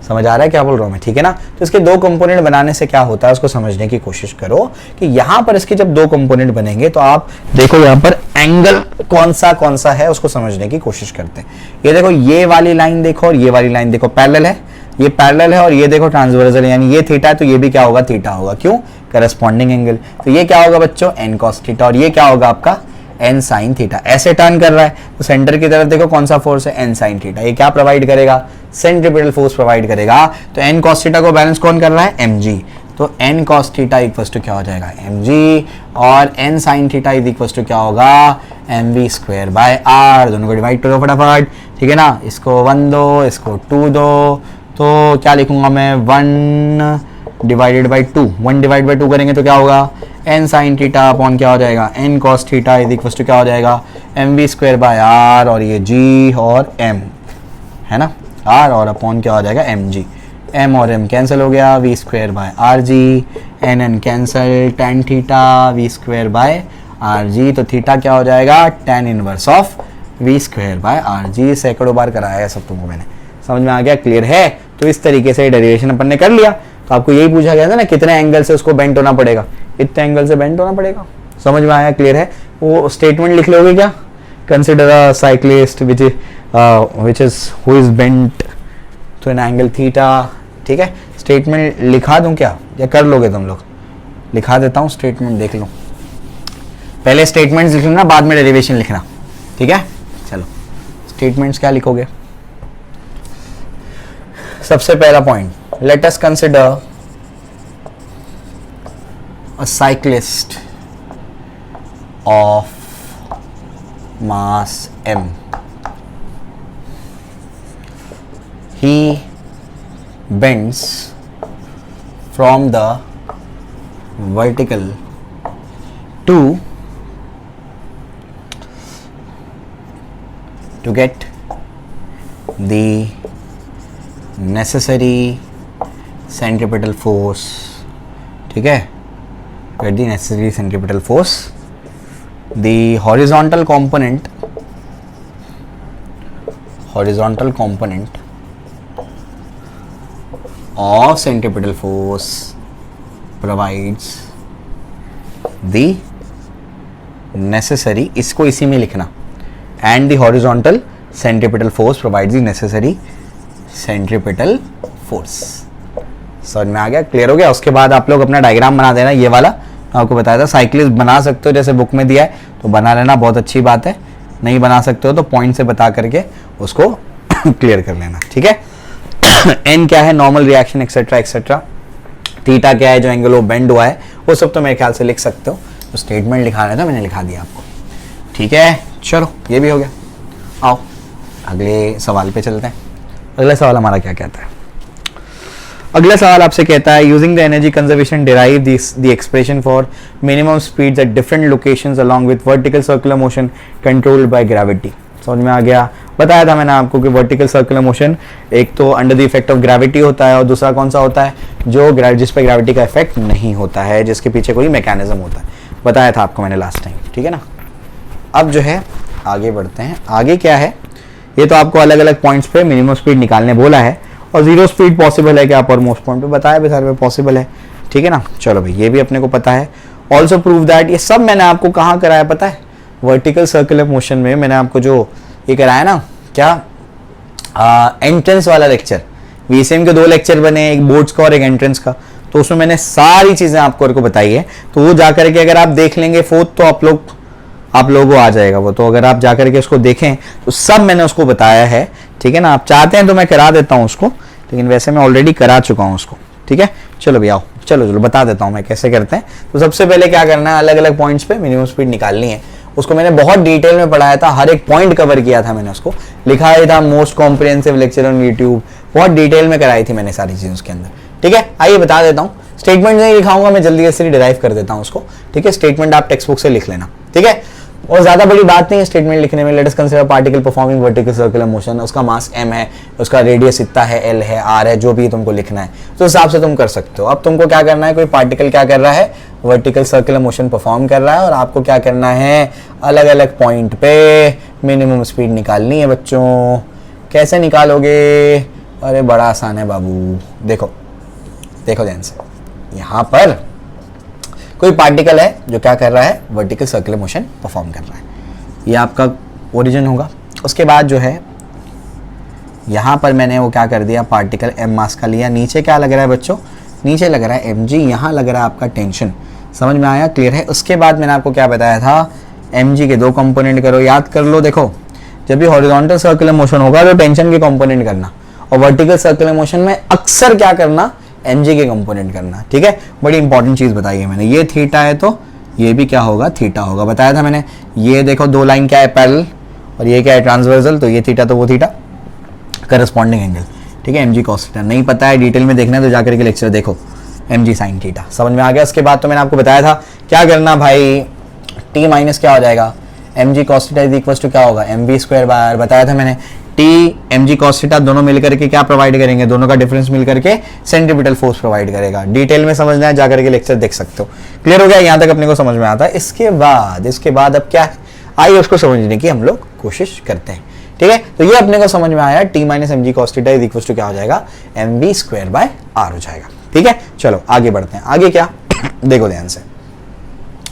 समझ आ रहा है क्या बोल रहा हूँ मैं? ठीक है ना? तो इसके दो कंपोनेंट बनाने से क्या होता है उसको समझने की कोशिश करो कि यहाँ पर इसके जब दो कंपोनेंट बनेंगे तो आप देखो यहाँ पर एंगल कौन सा है उसको समझने की कोशिश करते हैं। ये देखो, ये वाली लाइन देखो और ये वाली लाइन देखो, पैरेलल है, ये पैरेलल है, और ये देखो ट्रांसवर्सल, यानी ये थीटा है तो ये भी क्या होगा? थीटा होगा। क्यों? Corresponding angle. तो ये क्या होगा बच्चों? n cos थीटा, और ये क्या होगा आपका? n sin theta. ऐसे टर्न कर रहा है तो सेंटर की तरफ देखो कौन सा फोर्स है? n sin theta. ये क्या प्रोवाइड करेगा? सेंट्रीपिटल फोर्स प्रोवाइड करेगा। तो n cos थीटा को बैलेंस कौन कर रहा है? mg। तो n cos theta equals to क्या हो जाएगा? mg, और n sin theta equals to क्या होगा? mv square by r। दोनों को डिवाइड करो फटाफट। ठीक है ना? इसको 1 दो, इसको 2 दो, तो क्या लिखूंगा मैं? 1 डिवाइडेड बाई 2। 1 डिवाइड बाई 2 करेंगे तो क्या होगा? n sin थीटा अपॉन क्या हो जाएगा? n cos theta is equal to क्या हो जाएगा? mv स्क्वायर बाय r, और ये g और m है ना, r और अपॉन क्या हो जाएगा? mg। m और m कैंसिल हो गया, v square by rg, n cancel, tan theta v square by rg। तो थीटा क्या हो जाएगा? tan inverse of v square by rg। सैकड़ों बार कराया है सब तुमको मैंने। समझ में आ गया? क्लियर है? तो इस तरीके से डेरिवेशन अपन ने कर लिया। तो आपको यही पूछा गया था ना, कितने एंगल से उसको बेंट होना पड़ेगा? इतने एंगल से बेंट होना पड़ेगा। समझ में आया? क्लियर है? वो स्टेटमेंट लिख लोगे क्या? Consider a cyclist which is who is bent to an angle theta. ठीक है? स्टेटमेंट लिखा दूं क्या, या कर लोगे तुम लोग? लिखा देता हूं स्टेटमेंट, देख लो। पहले स्टेटमेंट लिख लेना, बाद में डेरिवेशन लिखना। ठीक है, चलो स्टेटमेंट्स क्या लिखोगे? सबसे पहला point, let us consider a cyclist of mass m. He bends from the vertical to get the necessary centripetal force. ठीक है, get the necessary centripetal force. The horizontal component of centripetal force provides the necessary, इसको इसी में लिखना, and the horizontal centripetal force provides the necessary centripetal force. समझ में आ गया? क्लियर हो गया? उसके बाद आप लोग अपना डायग्राम बना देना, ये वाला आपको बताया था, साइक्लिस्ट बना सकते हो जैसे बुक में दिया है तो बना लेना, बहुत अच्छी बात है। नहीं बना सकते हो तो पॉइंट से बता करके उसको क्लियर कर लेना, ठीक है। एन क्या है? Normal reaction etcetera etcetera. Theta क्या है? जो एंगल ऑफ बेंड हुआ है, वो सब तो मेरे ख्याल से लिख सकते हो। तो स्टेटमेंट लिखाना था, मैंने लिखा दिया आपको, ठीक है। चलो ये भी हो गया, आओ अगले सवाल पे चलते हैं। अगला सवाल हमारा क्या कहता है? अगला सवाल आपसे कहता है, using the energy conservation derive the expression for minimum speeds at different locations along with vertical circular motion controlled by gravity. समझ में आ गया? बताया था मैंने आपको कि वर्टिकल सर्कुलर मोशन एक तो under the effect of gravity होता है, और दूसरा कौन सा होता है? जो जिस पे ग्रेविटी का इफेक्ट नहीं होता है, जिसके पीछे कोई मैकेनिज्म होता है। बताया था आपको मैंने लास्ट टाइम, ठीक है ना। अब जो है आगे बढ़ते हैं। आगे क्या है? ये तो आपको अलग अलग पॉइंट्स पे मिनिमम स्पीड निकालने बोला है, और जीरो स्पीड पॉसिबल है क्या? पर मोस्ट पॉइंट पे बताया भी सारे में पॉसिबल है, ठीक है ना। चलो भाई ये भी अपने को पता है। ऑल्सो प्रूव दैट, ये सब मैंने आपको कहाँ कराया पता है? वर्टिकल सर्कुलर मोशन में मैंने आपको जो ये कराया ना, क्या एंट्रेंस वाला लेक्चर, वीसीएम के 2 लेक्चर बने, एक बोर्ड्स का और एक एंट्रेंस का, तो उसमें मैंने सारी चीजें आपको बताई है। तो वो जाकर के अगर आप देख लेंगे फोर्थ, तो आप लोगों को आ जाएगा वो। तो अगर आप जाकर के उसको देखें तो सब मैंने उसको बताया है, ठीक है ना। आप चाहते हैं तो मैं करा देता हूँ उसको, लेकिन वैसे मैं ऑलरेडी करा चुका हूँ उसको, ठीक है। चलो भैया आओ, चलो बता देता हूँ मैं कैसे करते हैं। तो सबसे पहले क्या करना है, अलग अलग पॉइंट्स पे मिनिमम स्पीड निकालनी है। उसको मैंने बहुत डिटेल में पढ़ाया था, हर एक पॉइंट कवर किया था मैंने, उसको लिखा ही था, most comprehensive lecture on YouTube, बहुत डिटेल में कराई थी मैंने सारी चीज़ उसके अंदर, ठीक है। आइए बता देता हूँ, स्टेटमेंट नहीं लिखाऊंगा मैं, जल्दी से डिराइव कर देता हूँ उसको, ठीक है। स्टेटमेंट आप टेक्स्ट बुक से लिख लेना, ठीक है। और ज्यादा बड़ी बात नहीं है स्टेटमेंट लिखने में। Let us consider particle performing vertical circular motion, उसका मास m है, उसका रेडियस इतना है, l है, r है, जो भी तुमको लिखना है तो उस हिसाब से तुम कर सकते हो। अब तुमको क्या करना है, कोई पार्टिकल क्या कर रहा है, वर्टिकल सर्कुलर मोशन परफॉर्म कर रहा है, और आपको क्या करना है, अलग अलग पॉइंट पे मिनिमम स्पीड निकालनी है बच्चों। कैसे निकालोगे? अरे बड़ा आसान है बाबू, देखो ध्यान से। यहाँ पर कोई पार्टिकल है जो क्या कर रहा है, वर्टिकल सर्कुलर मोशन परफॉर्म कर रहा है, ये आपका ओरिजिन होगा। उसके बाद जो है यहाँ पर मैंने वो क्या कर दिया, पार्टिकल m मास का लिया। नीचे क्या लग रहा है बच्चों? नीचे लग रहा है mg, यहाँ लग रहा है आपका टेंशन। समझ में आया? क्लियर है? उसके बाद मैंने आपको क्या बताया था, mg के 2 कंपोनेंट करो, याद कर लो। देखो जब भी हॉरिजॉन्टल सर्कुलर मोशन होगा तो टेंशन के कंपोनेंट करना, और वर्टिकल सर्कुलर मोशन में अक्सर क्या करना, mg के कंपोनेंट करना, ठीक है। बड़ी इंपॉर्टेंट चीज बताई है मैंने। ये थीटा है तो ये भी क्या होगा, थीटा होगा, बताया था मैंने। ये देखो 2 लाइन क्या है, पैरेलल, और ये क्या है, ट्रांसवर्सल, तो ये थीटा तो वो थीटा, करस्पॉन्डिंग एंगल, ठीक है। mg cos थीटा नहीं पता है, डिटेल में देखना है तो जाकर के लेक्चर देखो, mg sin थीटा। समझ में आ गया? उसके बाद तो मैंने आपको बताया था क्या करना भाई, t माइनस क्या हो जाएगा, mg cos theta is equal to क्या होगा, mv स्क्वायर बार, बताया था मैंने। t mg cos थीटा दोनों मिलकर के क्या प्रोवाइड करेंगे, दोनों का डिफरेंस मिलकर के सेंट्रीपिटल फोर्स प्रोवाइड करेगा। डिटेल में समझना है, जाकर के लेक्चर देख सकते हो। क्लियर हो गया? यहाँ तक अपने को समझ में आता है। इसके बाद अब क्या है, आइए उसको समझने की हम लोग कोशिश करते हैं, ठीक है। तो ये अपने को समझ में आया, t minus mg cos theta is equal to क्या हो जाएगा, mv स्क्वायर बाय r हो जाएगा, ठीक है। चलो आगे बढ़ते हैं। आगे क्या देखो ध्यान से।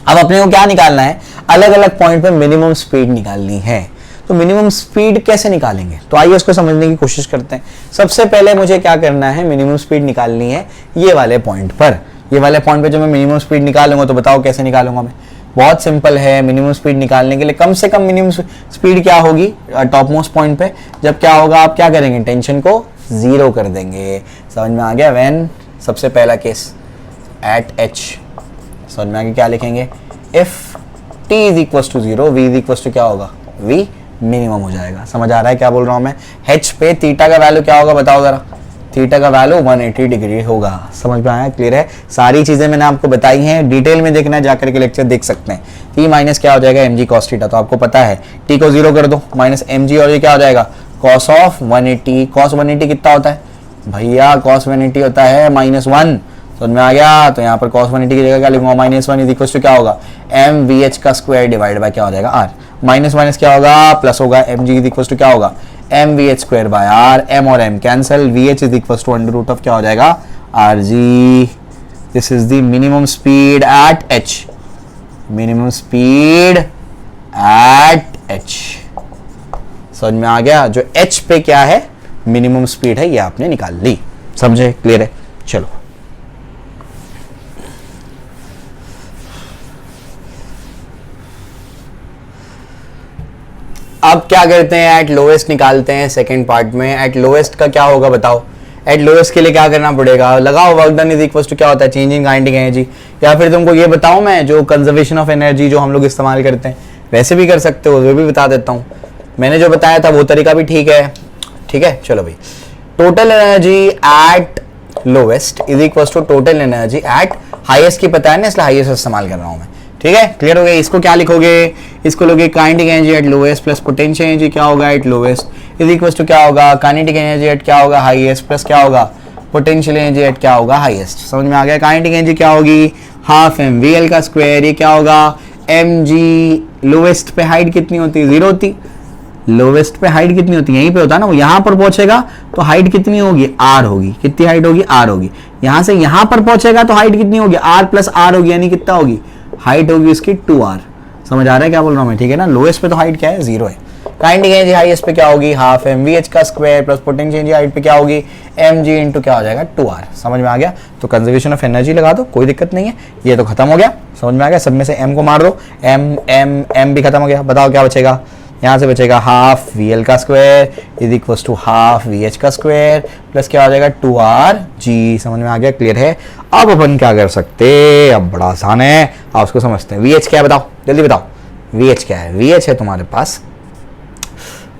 अब अपने को क्या निकालना है, अलग अलग पॉइंट पे मिनिमम स्पीड निकालनी है। तो मिनिमम स्पीड कैसे निकालेंगे, तो आइए उसको समझने की कोशिश करते हैं। सबसे पहले मुझे क्या करना है, मिनिमम स्पीड निकालनी है ये वाले पॉइंट पर। ये वाले पॉइंट पे जो मैं मिनिमम स्पीड निकालूंगा, तो बताओ कैसे निकालूंगा मैं। बहुत सिंपल है मिनिमम स्पीड निकालने के लिए। कम से कम मिनिमम स्पीड क्या होगी टॉप मोस्ट पॉइंट पे, जब क्या होगा आप क्या करेंगे, टेंशन को जीरो कर देंगे। समझ में आ गया। व्हेन सबसे पहला केस एट एच, समझ में आ गया। क्या लिखेंगे, if T is equal to zero, V is equal to क्या होगा, वी मिनिमम हो जाएगा। समझ आ रहा है क्या बोल रहा हूं मैं। एच पे थीटा का वैल्यू क्या होगा बताओ जरा, थीटा का वैल्यू 180 डिग्री होगा। समझ में आया, क्लियर है। सारी चीजें मैंने आपको बताई हैं, डिटेल में देखना है जाकर के लेक्चर देख सकते हैं। टी माइनस क्या हो जाएगा, एम जी कॉस थीटा, तो आपको पता है। टी को जीरो कर दो, माइनस एम जी, और ये क्या हो जाएगा, कॉस ऑफ 180। कॉस 180 कितना होता है भैया, कॉस 180 होता है -1। समझ में आ गया। तो यहाँ पर cos 180 की जगह क्या लिखूंगा, -1 इज इक्वल टू क्या होगा, एम वी एच का स्क्वायर डिवाइड बाय क्या हो जाएगा, आर। माइनस माइनस क्या होगा, प्लस होगा। M G is equal to क्या होगा, M V H square by R. M और M cancel, V H is equal to under root of क्या हो जाएगा, R G. This is the minimum speed at H, minimum speed at H. समझ में आ गया। जो एच पे क्या है मिनिमम स्पीड है, ये आपने निकाल ली। समझे, क्लियर है। चलो अब क्या करते हैं, एट लोएस्ट निकालते हैं सेकंड पार्ट में। एट लोएस्ट का क्या होगा बताओ, एट लोएस्ट के लिए क्या करना पड़ेगा, लगाओ work done is equal to क्या होता है, चेंज इन काइनेटिक एनर्जी। या फिर तुमको ये बताऊं मैं, जो कंजर्वेशन ऑफ एनर्जी जो हम लोग इस्तेमाल करते हैं, वैसे भी कर सकते हो, वो भी बता देता हूं। मैंने जो बताया था वो तरीका भी ठीक है। ठीक है, चलो भाई। Total energy at lowest is equal to total energy at highest की पता है ना, इसलिए हाईएस्ट इस्तेमाल कर रहा हूं मैं। ठीक है, क्लियर हो गया। इसको क्या लिखोगे, इसको लोगे kinetic energy at lowest plus potential energy क्या होगा at lowest is equal to क्या होगा, काइनेटिक एनर्जी एट क्या होगा हाईएस्ट प्लस क्या होगा, पोटेंशियल एनर्जी एट क्या होगा हाईएस्ट। समझ में आ गया। काइनेटिक एनर्जी क्या होगी, हाफ एम वी एल का स्क्वायर, ये क्या होगा, एम जी। लोएस्ट पे हाइट कितनी होती है, 0 होती। लोवेस्ट पे हाइट कितनी होती है, यहीं पे होता है ना, वो यहां पर पहुंचेगा तो हाइट कितनी होगी, आर होगी। कितनी हाइट होगी, आर होगी। यहां से यहां पर पहुंचेगा तो हाइट कितनी होगी, आर प्लस आर होगी, यानी कितना होगी, हाइट होगी इसकी 2r। समझ आ रहा है क्या बोल रहा हूं मैं, ठीक है ना। लोएस्ट पे तो हाइट क्या है, 0 है। काइनेटिक एनर्जी हाईएस्ट पे क्या होगी, हाफ एम वी एच का square plus potential energy height पे क्या होगी, एम जी इंटू क्या हो जाएगा 2r। समझ में आ गया। तो कंजर्वेशन ऑफ एनर्जी लगा दो, कोई दिक्कत नहीं है। ये तो खत्म हो गया, समझ में आ गया। सब में से m को मार दो, m m m भी खत्म हो गया। बताओ क्या बचेगा, यहाँ से बचेगा हाफ वी एल का square is equal to half V H का स्क्वायर प्लस क्या हो जाएगा 2r जी। समझ में आ गया, क्लियर है। अब अपन क्या कर सकते, अब बड़ा आसान है, आप उसको समझते हैं। वी एच क्या है बताओ, जल्दी बताओ। वी एच क्या है, वी एच है तुम्हारे पास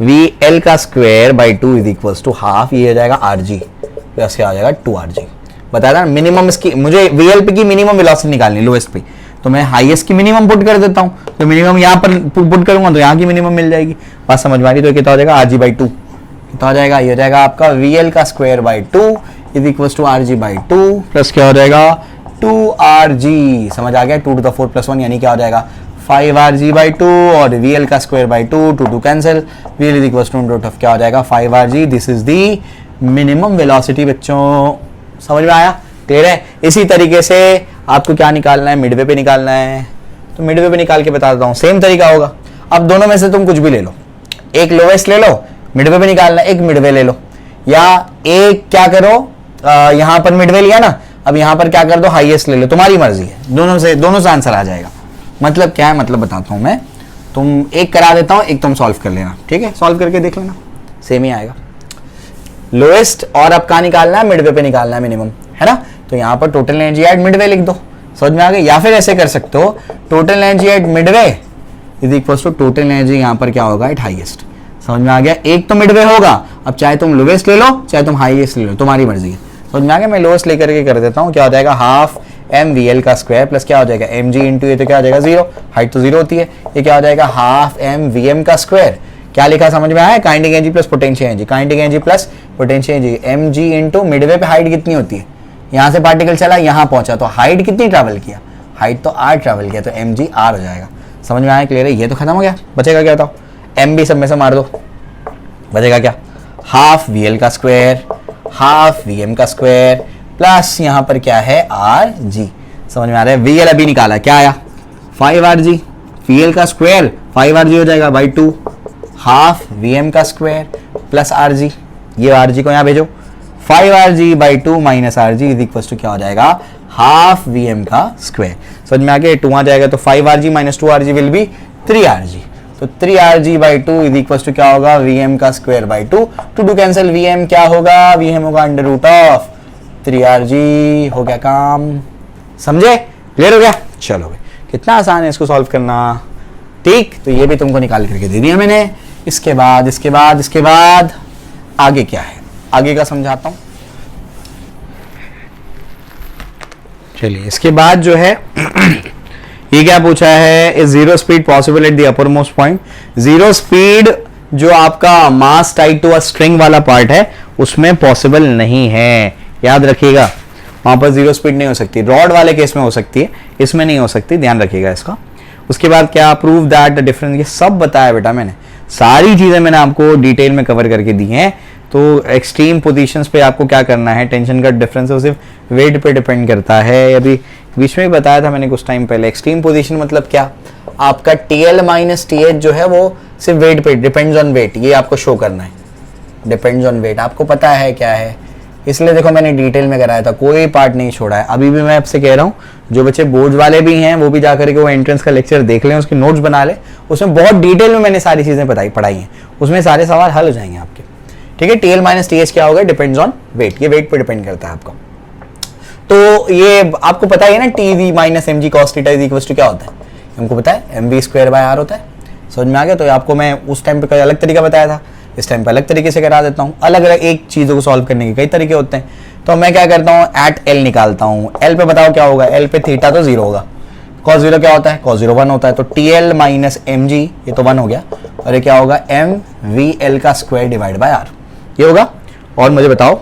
वी एल का square by 2 is equal to half, ये हो जाएगा आर जी प्लस क्या हो जाएगा 2r जी। बताया था मिनिमम इसकी, मुझे वी एल पे की मिनिमम वेलोसिटी निकालनी, लोएस्ट पे, तो मैं हाईएस्ट की मिनिमम पुट कर देता हूं। तो मिनिमम यहां पर पुट करूंगा तो यहां की मिनिमम मिल जाएगी। बात समझ में आ रही। तो कितना हो जाएगा, आर जी बाई 2 कितना हो जाएगा, ये हो जाएगा आपका वी एल का square by 2 is equal to R G by 2 plus क्या हो जाएगा 2r जी। समझ आ गया, 2 to the 4 + 1 यानी क्या हो जाएगा 5r जी बाई 2 और वी एल का square by 2, 2 cancel, V L is equal to root of क्या हो जाएगा 5r G. This is the minimum velocity बच्चों। समझ में आया, क्लियर है। इसी तरीके से आपको क्या निकालना है, मिडवे पे निकालना है। तो मिडवे पे निकाल के बता देता हूं, सेम तरीका होगा। अब दोनों में से तुम कुछ भी ले लो, एक लोएस्ट ले लो, मिडवे पे निकालना है, एक मिडवे ले लो, या एक क्या करो, यहां पर मिडवे लिया ना, अब यहां पर क्या कर दो, हाईएस्ट ले लो, तुम्हारी मर्जी है। दोनों से आंसर आ जाएगा। मतलब क्या है, मतलब बताता हूं मैं, तुम एक करा देता हूं, एक तुम सॉल्व कर लेना, ठीक है। सॉल्व करके देख लेना, सेम ही आएगा। लोएस्ट और अब कहां निकालना है, मिडवे पे निकालना है मिनिमम, है ना। तो यहां पर टोटल एनर्जी एट मिडवे लिख दो। समझ में आ गया। या फिर ऐसे कर सकते हो, total energy at midway is equal to total energy यहां पर क्या होगा, एट हाईएस्ट। समझ में आ गया। एक तो मिडवे होगा, अब चाहे तुम लोवेस्ट ले लो चाहे तुम हाईएस्ट ले लो, तुम्हारी मर्जी है। समझ में आ गया। मैं लोवेस्ट लेकर के कर देता हूं, क्या हो जाएगा हाफ एम वी एल का स्क्वायर प्लस क्या हो जाएगा एम जी इंटू, ये तो क्या हो जाएगा 0, हाइट तो 0 होती है, ये क्या हो जाएगा हाफ एम वी एम का स्क्वायर। क्या लिखा समझ में आया, kinetic energy plus potential energy, kinetic energy plus potential energy, M G into midway पे हाइट कितनी होती है, यहां से पार्टिकल चला यहां पहुंचा तो हाइट कितनी ट्रैवल किया, हाइट तो r ट्रैवल किया, तो एम जी आर हो जाएगा। समझ में आया, क्लियर है। ये तो खत्म हो गया। बचेगा क्या बताओ, एम भी सब में से मार दो, बचेगा क्या हाफ वी एल का स्क्वायर, हाफ वी एम का स्क्वायर प्लस यहां पर क्या है आर जी। समझ में आ रहा है। वी एल अभी निकाला, क्या आया 5r जी, वी एल का स्क्वायर 5r जी हो जाएगा बाई 2, हाफ वी एम का स्क्वायर प्लस आर जी, ये आर जी को यहां भेजो, 5r G by 2 minus R G is equal to क्या हो जाएगा हाफ वीएम का स्क्वायर। समझ में आ गया? 2 आ जाएगा तो 5rg minus 2rg will be 3rg। तो 3rg by 2 is equal to क्या होगा? वीएम का square by 2। To do cancel VM क्या होगा? वीएम होगा अंडर रूट ऑफ 3rg। हो गया काम, समझे? क्लियर हो गया? चलो भाई, कितना आसान है इसको सॉल्व करना। ठीक, तो ये भी तुमको निकाल करके दे दिया मैंने। इसके बाद आगे क्या है, आगे का समझाता हूं। चलिए, इसके बाद जो है ये क्या पूछा है? Is zero speed possible at the upper most point? Zero speed जो आपका मास टाइड टू अ स्ट्रिंग वाला पार्ट है उसमें पॉसिबल नहीं है, याद रखिएगा। वहां पर जीरो स्पीड नहीं हो सकती। रॉड वाले केस में हो सकती है, इसमें नहीं हो सकती, ध्यान रखिएगा इसका। उसके बाद क्या? Prove that the difference. ये सब बताया बेटा मैंने, सारी चीजें मैंने आपको डिटेल में कवर करके दी हैं। तो एक्सट्रीम पोजीशंस पे आपको क्या करना है, टेंशन का डिफरेंस सिर्फ वेट पे डिपेंड करता है। अभी बीच में भी बताया था मैंने कुछ टाइम पहले। एक्सट्रीम पोजीशन मतलब क्या? आपका TL माइनस TH जो है वो सिर्फ वेट पे डिपेंड्स ऑन वेट, ये आपको शो करना है। डिपेंड्स ऑन वेट आपको पता है क्या है, इसलिए देखो मैंने डिटेल में कराया था, कोई पार्ट नहीं छोड़ा है। अभी भी मैं आपसे कह रहा हूँ, जो बच्चे बोर्ड वाले भी हैं वो भी जाकर के वो एंट्रेंस का लेक्चर देख लें, उसके नोट्स बना ले। उसमें बहुत डिटेल में मैंने सारी चीजें पढ़ाई हैं, उसमें सारे सवाल हल हो जाएंगे आपके। ठीक है, TL माइनस TH क्या होगा? डिपेंड्स ऑन वेट, ये वेट पे डिपेंड करता है आपका। तो ये आपको पता है ना, TV minus mg cos theta is equal to क्या होता है? हमको पता है mv स्क्वायर बाय r होता है। समझ में आ गया? तो आपको मैं उस टाइम पे कोई अलग तरीका बताया था, इस टाइम पे अलग तरीके से करा देता हूँ। अलग अलग एक चीजों को सॉल्व करने के कई तरीके होते हैं। तो मैं क्या करता हूँ, एट L निकालता हूँ। L पे बताओ क्या होगा? L पे थीटा तो 0 होगा। cos 0 क्या होता है? cos 0 1 होता है। तो TL माइनस mg ये तो 1 हो गया, और ये क्या होगा? mvl का स्क्वायर डिवाइड बाय r, ये होगा। और मुझे बताओ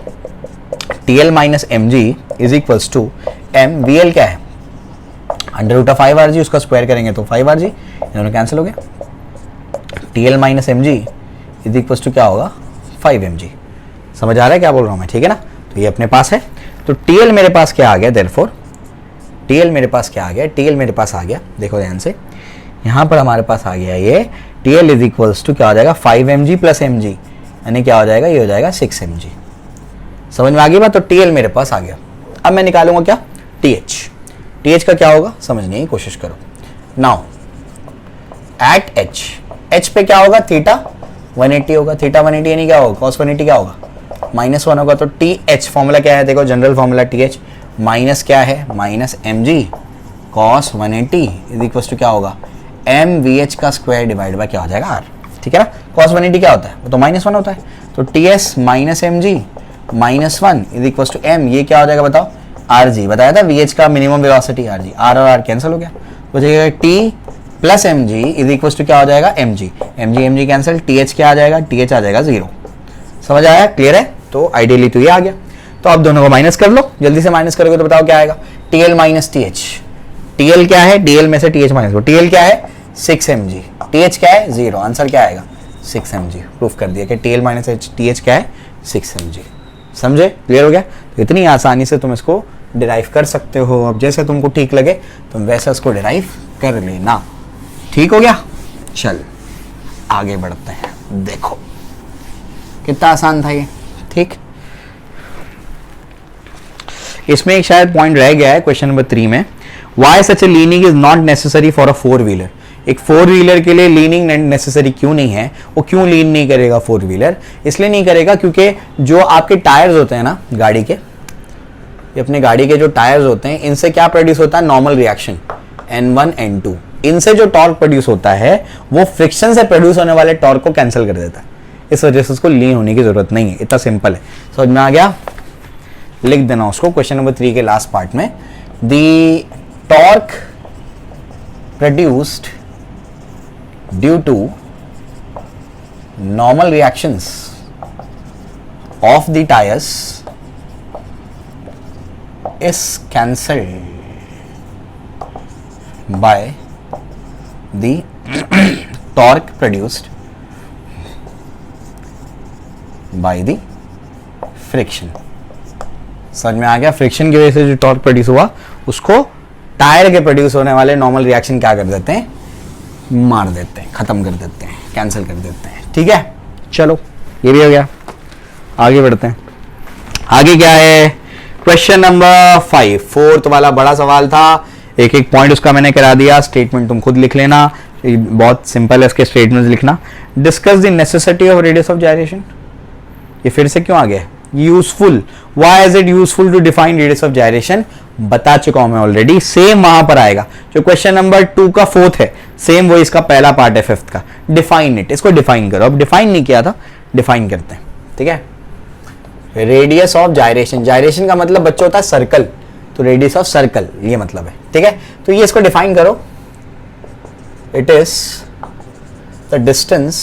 TL minus mg is equals to mvl क्या है? अंडर रूट ऑफ 5rg, उसका स्क्वायर करेंगे तो 5rg, इन्होंने कैंसिल हो गया। TL minus mg is equals to क्या होगा? 5mg। समझ आ रहा है क्या बोल रहा हूं मैं? ठीक है ना? तो ये अपने पास है। तो TL मेरे पास क्या आ गया? देयरफॉर TL मेरे पास क्या आ गया? TL मेरे पास आ गया, देखो ध्यान से, यहां पर हमारे पास आ गया ये TL इज इक्वल्स टू क्या हो जाएगा? 5mg प्लस mg, यानी क्या हो जाएगा? ये हो जाएगा 6mg। समझ में आ गई बात? तो TL मेरे पास आ गया। अब मैं निकालूंगा क्या? TH का क्या होगा? समझने की कोशिश करो। नाउ एट H पे क्या होगा? थीटा 180 होगा। थीटा 180 यानी क्या होगा? cos 180 क्या होगा? -1 होगा। तो TH फॉर्मूला क्या है? देखो जनरल फॉर्मूला TH माइनस क्या है? Minus mg cos 180 is equal to क्या होगा? mvh का स्क्वायर डिवाइड बाय क्या हो जाएगा? r। ठीक है ना? cos 180 क्या होता है? वो तो -1 होता है। तो TS minus mg -1 is equal to m, ये क्या हो जाएगा बताओ? rg। बताया था VH का मिनिमम वेलोसिटी rg, r और r कैंसिल हो गया, हो जाएगा t plus mg is equal to क्या हो जाएगा? mg कैंसिल, TH क्या आ जाएगा? TH आ जाएगा 0। समझ आया? क्लियर है? तो आइडियली तो ये आ गया। तो अब दोनों को माइनस कर लो, जल्दी से माइनस करोगे तो बताओ क्या आएगा? TL minus TH। TL क्या है? DL में से TH माइनस, TL क्या है? 6mg। TH क्या है? 0। आंसर क्या आएगा? 6mg। प्रूफ कर दिया कि TL माइनस TH क्या है? 6mg। समझे? क्लियर हो गया? तो इतनी आसानी से तुम इसको डिराइव कर सकते हो। अब जैसे तुमको ठीक लगे तुम वैसा इसको डिराइव कर लेना। ठीक हो गया? चल आगे बढ़ते हैं। देखो कितना आसान था ये। ठीक, इसमें एक शायद पॉइंट रह गया है क्वेश्चन नंबर 3 में। Why such a leaning is not necessary for a 4 wheeler. एक 4 व्हीलर के लिए लीनिंग नेसेसरी क्यों नहीं है? वो क्यों लीन नहीं करेगा 4 व्हीलर? इसलिए नहीं करेगा क्योंकि जो आपके टायर्स होते हैं ना गाड़ी के, ये अपने गाड़ी के जो टायर्स होते हैं, इनसे क्या प्रोड्यूस होता है? Normal reaction N1 N2। इनसे जो टॉर्क प्रोड्यूस होता है वो फ्रिक्शन से प्रोड्यूस होने वाले टॉर्क को कैंसिल कर देता है। इस वजह से उसको लीन होने की जरूरत नहीं है। इतना सिंपल है। समझ में आ गया? लिख देना उसको क्वेश्चन नंबर 3 के लास्ट पार्ट में। The torque produced due to normal reactions of the tyres is cancelled by the torque produced by the friction। समझ में आ गया? फ्रिक्शन की वजह से जो टॉर्क प्रोड्यूस हुआ उसको टायर के प्रोड्यूस होने वाले नॉर्मल रिएक्शन क्या कर देते हैं? मार देते हैं, खत्म कर देते हैं, कैंसिल कर देते हैं। ठीक है, चलो ये भी हो गया। आगे बढ़ते हैं। आगे क्या है? क्वेश्चन नंबर 5, फोर्थ वाला बड़ा सवाल था, एक एक पॉइंट उसका मैंने करा दिया, स्टेटमेंट तुम खुद लिख लेना, बहुत सिंपल है इसके स्टेटमेंट्स लिखना। Discuss the necessity of radius of gyration, ये फिर से क्यों आ गया? Useful, why is it useful to define radius of gyration, बता चुका हूं मैं ऑलरेडी, सेम वहां पर आएगा जो क्वेश्चन नंबर 2 का फोर्थ है, सेम वो इसका पहला पार्ट है फिफ्थ का। डिफाइन इट, इसको डिफाइन करो। अब डिफाइन नहीं किया था, डिफाइन करते हैं, ठीक है। रेडियस ऑफ जायरेशन, जायरेशन का मतलब बच्चों होता है सर्कल, तो रेडियस ऑफ सर्कल ये मतलब है, ठीक है। तो ये इसको डिफाइन करो, it is the distance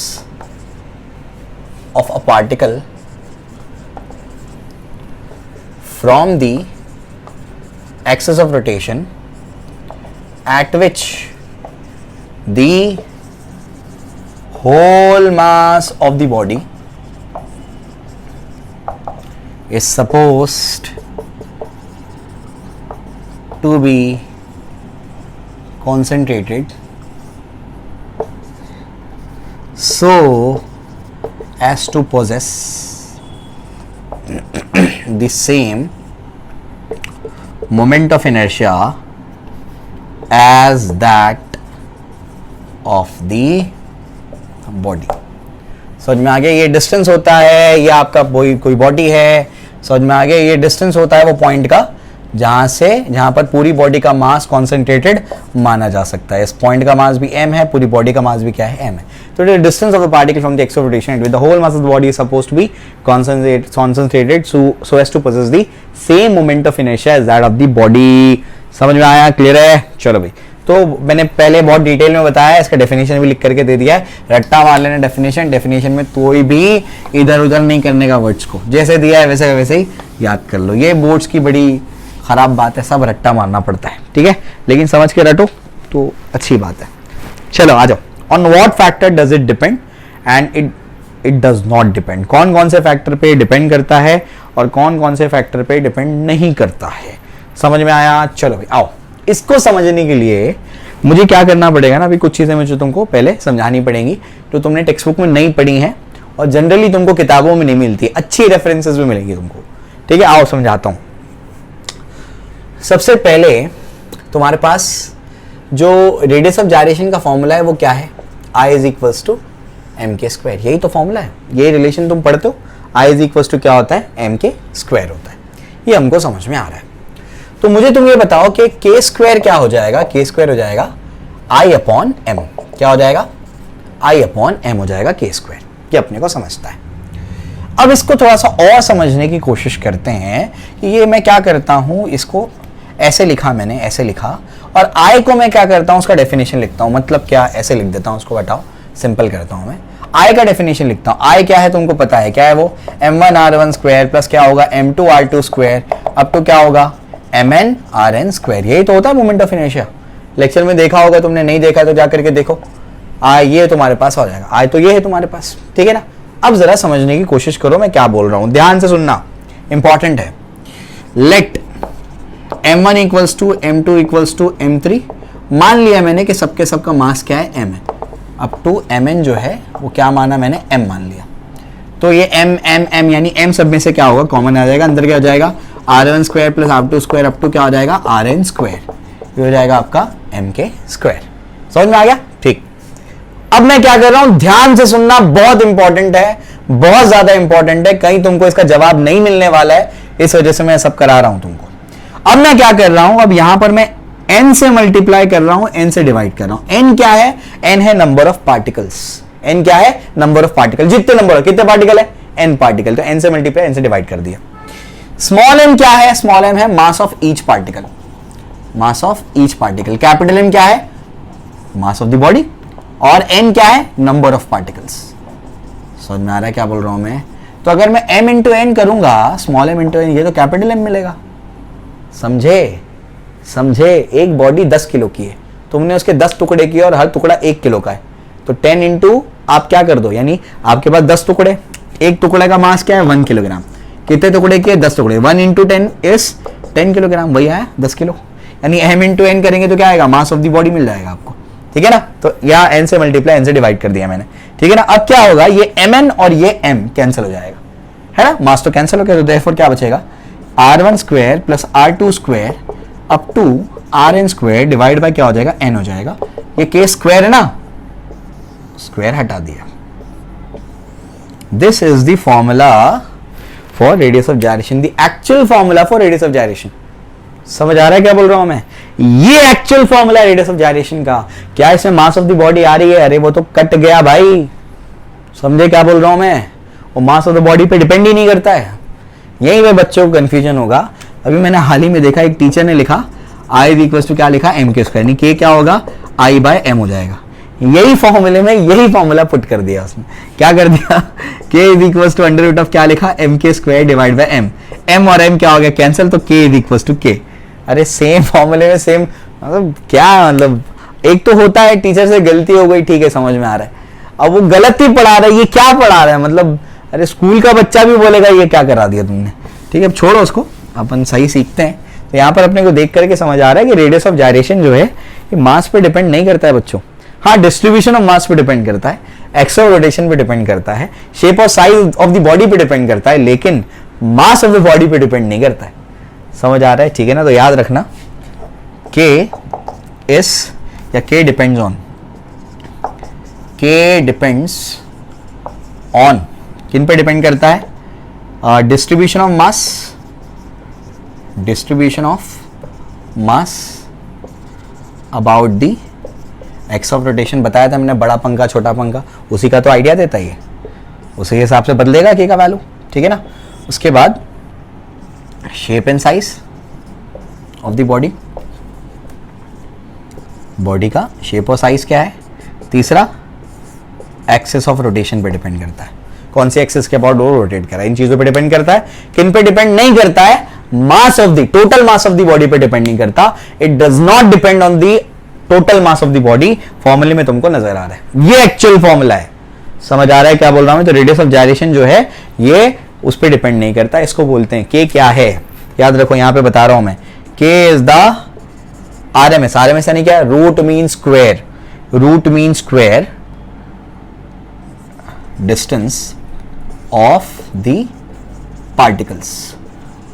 of a particle from the axis of rotation at which the whole mass of the body is supposed to be concentrated so as to possess the same moment of inertia as that of the body। समझ में आ गया? ये distance होता है, ये आपका कोई बॉडी है, समझ में आ गया? ये डिस्टेंस होता है वो पॉइंट का जहां पर पूरी बॉडी का मास कॉन्सेंट्रेटेड माना जा सकता है। इस पॉइंट का मास भी m है, पूरी बॉडी का मास भी क्या है? m है। तो the distance of the particle from the axis of rotation with the whole mass of the body is supposed to be concentrated so as to possess the same moment of inertia as that of the body। समझ में आया? Clear है? चलो भाई, तो मैंने पहले बहुत डिटेल में बताया, इसका डेफिनेशन भी लिख करके दे दिया है, रट्टा मार लेना डेफिनेशन में कोई भी इधर उधर नहीं करने का, वर्ड्स को जैसे दिया है वैसे ही याद कर लो। ये बोर्ड्स की बड़ी खराब बात है, सब रट्टा मारना पड़ता है, ठीक है, लेकिन समझ के रटो तो अच्छी बात है। चलो आ जाओ, on what factor does it depend and it does not depend, कौन कौन से फैक्टर पे डिपेंड करता है और कौन कौन से फैक्टर पे डिपेंड नहीं करता है। समझ में आया? चलो भाई आओ, इसको समझने के लिए मुझे क्या करना पड़ेगा ना, अभी कुछ चीजें मुझे तुमको पहले समझानी पड़ेंगी जो तुमने टेक्स्ट बुक में नहीं पढ़ी हैं और जनरली तुमको किताबों में नहीं मिलती, अच्छी रेफरेंसेस भी मिलेंगी तुमको, ठीक है। आओ समझाता हूं। सबसे पहले तुम्हारे पास जो रेडियस ऑफ जायरेशन का फॉर्मूला है वो क्या है? I is equals to M K square, यही तो फॉर्मूला है, ये रिलेशन तुम पढ़ते हो। I इज इक्वल्स टू क्या होता है? एम के स्क्वायर होता है, ये हमको समझ में आ रहा है। तो मुझे तुम ये बताओ कि के स्क्वायर क्या हो जाएगा? के स्क्वायर हो जाएगा I अपॉन एम, क्या हो जाएगा? I अपॉन एम हो जाएगा के स्क्वायर, ये अपने को समझता है। अब इसको थोड़ा सा और समझने की कोशिश करते हैं कि ये मैं क्या करता हूं, इसको ऐसे लिखा मैंने, ऐसे लिखा, और I को मैं क्या करता हूं, उसका डेफिनेशन लिखता हूं, मतलब क्या, ऐसे लिख देता हूं, उसको बताओ, सिंपल करता हूं मैं। I का डेफिनेशन लिखता हूं, I क्या है तुमको पता है, क्या है वो? m1r1 स्क्वायर प्लस क्या होगा? m2r2 स्क्वायर अप टू क्या होगा? mn rn स्क्वायर, यही तो होता है मोमेंट ऑफ इनर्शिया। लेक्चर में देखा होगा, तुमने नहीं देखा तो जा करके देखो। ये तुम्हारे पास हो जाएगा, तो ये है तुम्हारे पास, ठीक है ना। अब जरा समझने की कोशिश करो मैं क्या बोल रहा हूं, ध्यान से सुनना, इंपॉर्टेंट है। Let m1 equals to m2 equals to m3, मान लिया मैंने कि सबके सबका मास क्या है? m है, अप टू mn जो है वो क्या माना मैंने? m मान लिया। तो ये m यानी m सब में से क्या होगा? कॉमन आ जाएगा, अंदर क्या हो जाएगा? r1 square plus r2 square up to क्या हो जाएगा? rn स्क्वायर, ये हो जाएगा आपका m के स्क्वायर। समझ में आ गया? ठीक। अब मैं क्या कर रहा हूं, ध्यान से सुनना, बहुत इंपॉर्टेंट है, बहुत ज्यादा इंपॉर्टेंट है, कहीं तुमको इसका जवाब नहीं मिलने वाला है, इस वजह से मैं सब करा रहा हूं तुमको। अब मैं क्या कर रहा हूं, अब यहां पर मैं n से मल्टीप्लाई कर रहा हूं, n से डिवाइड कर रहा हूं। n क्या है? n है नंबर ऑफ पार्टिकल्स। n क्या है? नंबर ऑफ पार्टिकल, जितने नंबर, कितने पार्टिकल है? n पार्टिकल, तो n से मल्टीप्लाई n से डिवाइड कर दिया। स्मॉल m क्या है? स्मॉल m है mass of each particle, mass of each particle. Capital M क्या है? मास ऑफ द बॉडी, और n क्या है? Number of particles. समझ में आ रहा है क्या बोल रहा हूं मैं? तो अगर मैं m इंटू एन करूंगा, स्मॉल m इंटू एन, ये तो कैपिटल M मिलेगा। समझे? एक बॉडी 10 किलो की है, तुमने उसके 10 टुकड़े किए और हर टुकड़ा 1 किलो का है, तो 10 इंटू आप क्या कर दो, यानी आपके पास 10 टुकड़े, एक टुकड़े का मास क्या है? 1 किलोग्राम। कितने टुकड़े किए? 10 टुकड़े, 1 इंटू 10 इज 10 किलोग्राम, वही आया 10 किलो। यानी m इंटू एन करेंगे तो क्या आएगा? मास ऑफ द बॉडी मिल जाएगा आपको, ठीक है ना। तो यहाँ n से मल्टीप्लाई n से डिवाइड कर दिया मैंने, ठीक है ना। अब क्या होगा, ये mn और ये m कैंसिल हो जाएगा, है ना, मास तो कैंसिल हो गया, तो देयरफॉर क्या बचेगा? r1 square plus r2 square up to rn square divide by क्या हो जाएगा, n हो जाएगा। ये k स्क्वायर है ना, स्क्वायर हटा दिया। This is the formula for radius of gyration, the actual formula for radius of gyration. समझ आ रहा है क्या बोल रहा हूं मैं? ये एक्चुअल फॉर्मूला है रेडियस ऑफ जायरेशन का। क्या इसमें मास ऑफ द बॉडी आ रही है? अरे वो तो कट गया भाई, समझे क्या बोल रहा हूं मैं? वो मास ऑफ द बॉडी पे डिपेंड ही नहीं करता है। यही में बच्चों को कंफ्यूजन होगा। अभी मैंने हाल ही में देखा, एक टीचर ने लिखा I इज इक्वल टू क्या लिखा, एम के स्क्वायर, के क्या होगा, I बाय एम हो जाएगा। यही फॉर्मूले में यही फॉर्मूला पुट कर दिया उसने। क्या कर दिया, k is equal to under root of क्या लिखा, M K square divide by M. M और एम क्या हो गया, कैंसिल, तो k इज इक्वल टू के। अरे सेम फॉर्मूले में सेम, मतलब क्या, मतलब एक तो होता है टीचर से गलती हो गई, ठीक है समझ में आ रहा है, अब वो गलत ही पढ़ा रहा है, ये क्या पढ़ा रहा है, मतलब अरे स्कूल का बच्चा भी बोलेगा ये क्या करा दिया तुमने। ठीक है, अब छोड़ो उसको, अपन सही सीखते हैं। तो यहाँ पर अपने को देख करके समझ आ रहा है कि रेडियस ऑफ जायरेशन जो है ये मास पे डिपेंड नहीं करता है बच्चों। हाँ, डिस्ट्रीब्यूशन ऑफ मास पे डिपेंड करता है, एक्स ऑफ रोटेशन पे डिपेंड करता है, शेप और साइज ऑफ द बॉडी पे डिपेंड करता है, लेकिन मास ऑफ द बॉडी पे डिपेंड नहीं करता है। समझ आ रहा है, ठीक है ना? तो याद रखना, के इज या के डिपेंड्स ऑन, के डिपेंड्स ऑन किन पे डिपेंड करता है, distribution of mass, distribution of mass about the x of rotation. बताया था मैंने, बड़ा पंखा छोटा पंखा, उसी का तो आइडिया देता है, उसी हिसाब से बदलेगा के का वैल्यू। ठीक है ना? उसके बाद shape and size of the body, body का शेप और साइज क्या है। तीसरा एक्सिस ऑफ रोटेशन पे डिपेंड करता है, कौन सी एक्सिस के अबाउट वो रोटेट कर रहा है, इन चीजों पे डिपेंड करता है। किन पे डिपेंड नहीं करता है, मास of the total mass of the body पे डिपेंड नहीं करता। It does not depend on the total mass of the body. फॉर्मूले में तुमको नजर आ रहा है, ये एक्चुअल फॉर्मूला है। समझ आ रहा है क्या बोल रहा हूं? तो रेडियस ऑफ जायरेशन जो है ये उस पर डिपेंड नहीं करता, इसको बोलते हैं के। क्या है याद रखो, यहां पे बता रहा हूं मैं, के इज द आरएमएस। आरएमएस यानी क्या, root mean square, root mean square distance of the particles.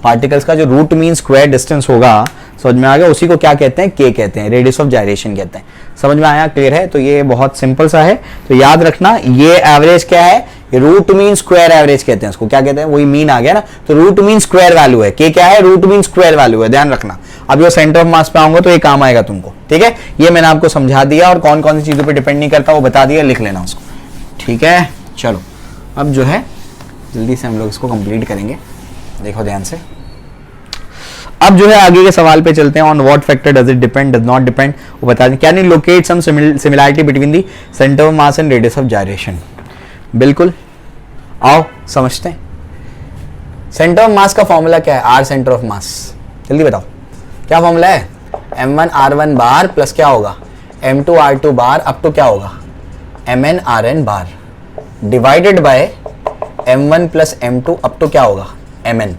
Particles का जो रूट मीन स्क्वायर डिस्टेंस होगा, समझ में आ गया, उसी को क्या कहते हैं, के कहते हैं, रेडियस ऑफ जायरेशन कहते हैं। समझ में आया, क्लियर है? तो ये बहुत सिंपल सा है, तो याद रखना ये एवरेज क्या है, ये रूट मीन स्क्वायर एवरेज कहते हैं, इसको क्या कहते हैं, वही मीन आ गया ना, तो रूट मीन स्क्वायर वैल्यू है, के क्या है, रूट मीन स्क्वायर वैल्यू है, ध्यान रखना। अब जो सेंटर ऑफ मास पे आऊंगा तो ये काम आएगा तुमको, ठीक है? ये मैंने आपको समझा दिया, और कौन कौन सी चीजों पर डिपेंड नहीं करता वो बता दिया, लिख लेना उसको, ठीक है? चलो अब जो है जल्दी से हम लोग इसको कंप्लीट करेंगे, देखो ध्यान से। अब जो है आगे के सवाल पे चलते हैं। On what factor does it depend, does not depend, वो बता दें। Can you locate some similarity between the centre of mass and radius of gyration. बिल्कुल, आओ समझते हैं। सेंटर ऑफ मास का फॉर्मूला क्या है, आर सेंटर ऑफ मास, जल्दी बताओ क्या फॉर्मूला है, m1 r1 बार प्लस क्या होगा, m2 r2 bar up to क्या होगा, mn rn bar divided by m1 plus m2 up to क्या होगा, mn।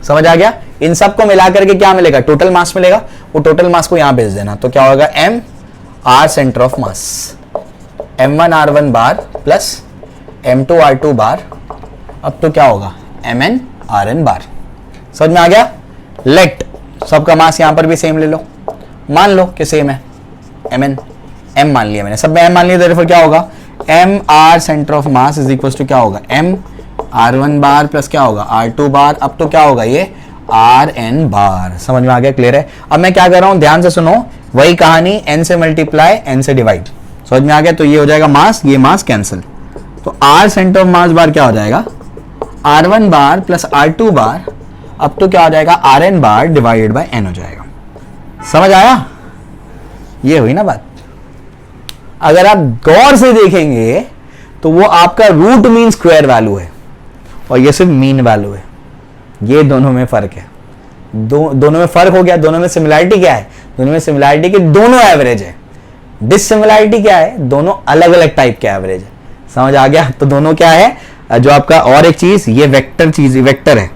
समझ आ गया? इन सब को मिला करके क्या मिलेगा, टोटल मास मिलेगा। वो टोटल मास को यहां भेज देना, तो क्या होगा, m r centre of mass, m1 r1 bar plus m2 r2 bar up to क्या होगा, mn rn बार। समझ में आ गया? लेट सबका मास यहां पर भी सेम ले लो, मान लो कि सेम है, mn m मान लिया मैंने, सब में m मान लिया, तो क्या होगा, m r centre of mass is equal to क्या होगा, m r1 बार प्लस क्या होगा, r2 बार अप तो क्या होगा, ये rn बार। समझ में आ गया, क्लियर है? अब मैं क्या कर रहा हूं, ध्यान से सुनो, वही कहानी, n से मल्टीप्लाई n से डिवाइड। समझ में आ गया? तो ये हो जाएगा मास, ये मास कैंसिल, तो r सेंटर ऑफ मास बार क्या हो जाएगा, r1 बार प्लस r2 बार अब तो क्या हो जाएगा, rn bar divided bye n हो जाएगा। समझ आया? ये हुई ना बात। अगर आप गौर से देखेंगे तो वो आपका रूट मीन स्क्वायर वैल्यू है, और ये सिर्फ मीन वैल्यू है। ये दोनों में फर्क है, दोनों में फर्क हो गया। दोनों में सिमिलरिटी क्या है, दोनों में सिमिलरिटी कि दोनों एवरेज है। डिससिमिलरिटी क्या है, दोनों अलग अलग टाइप के एवरेज है। समझ आ गया? तो दोनों क्या है, जो आपका, और एक चीज, ये वेक्टर चीज, वेक्टर है।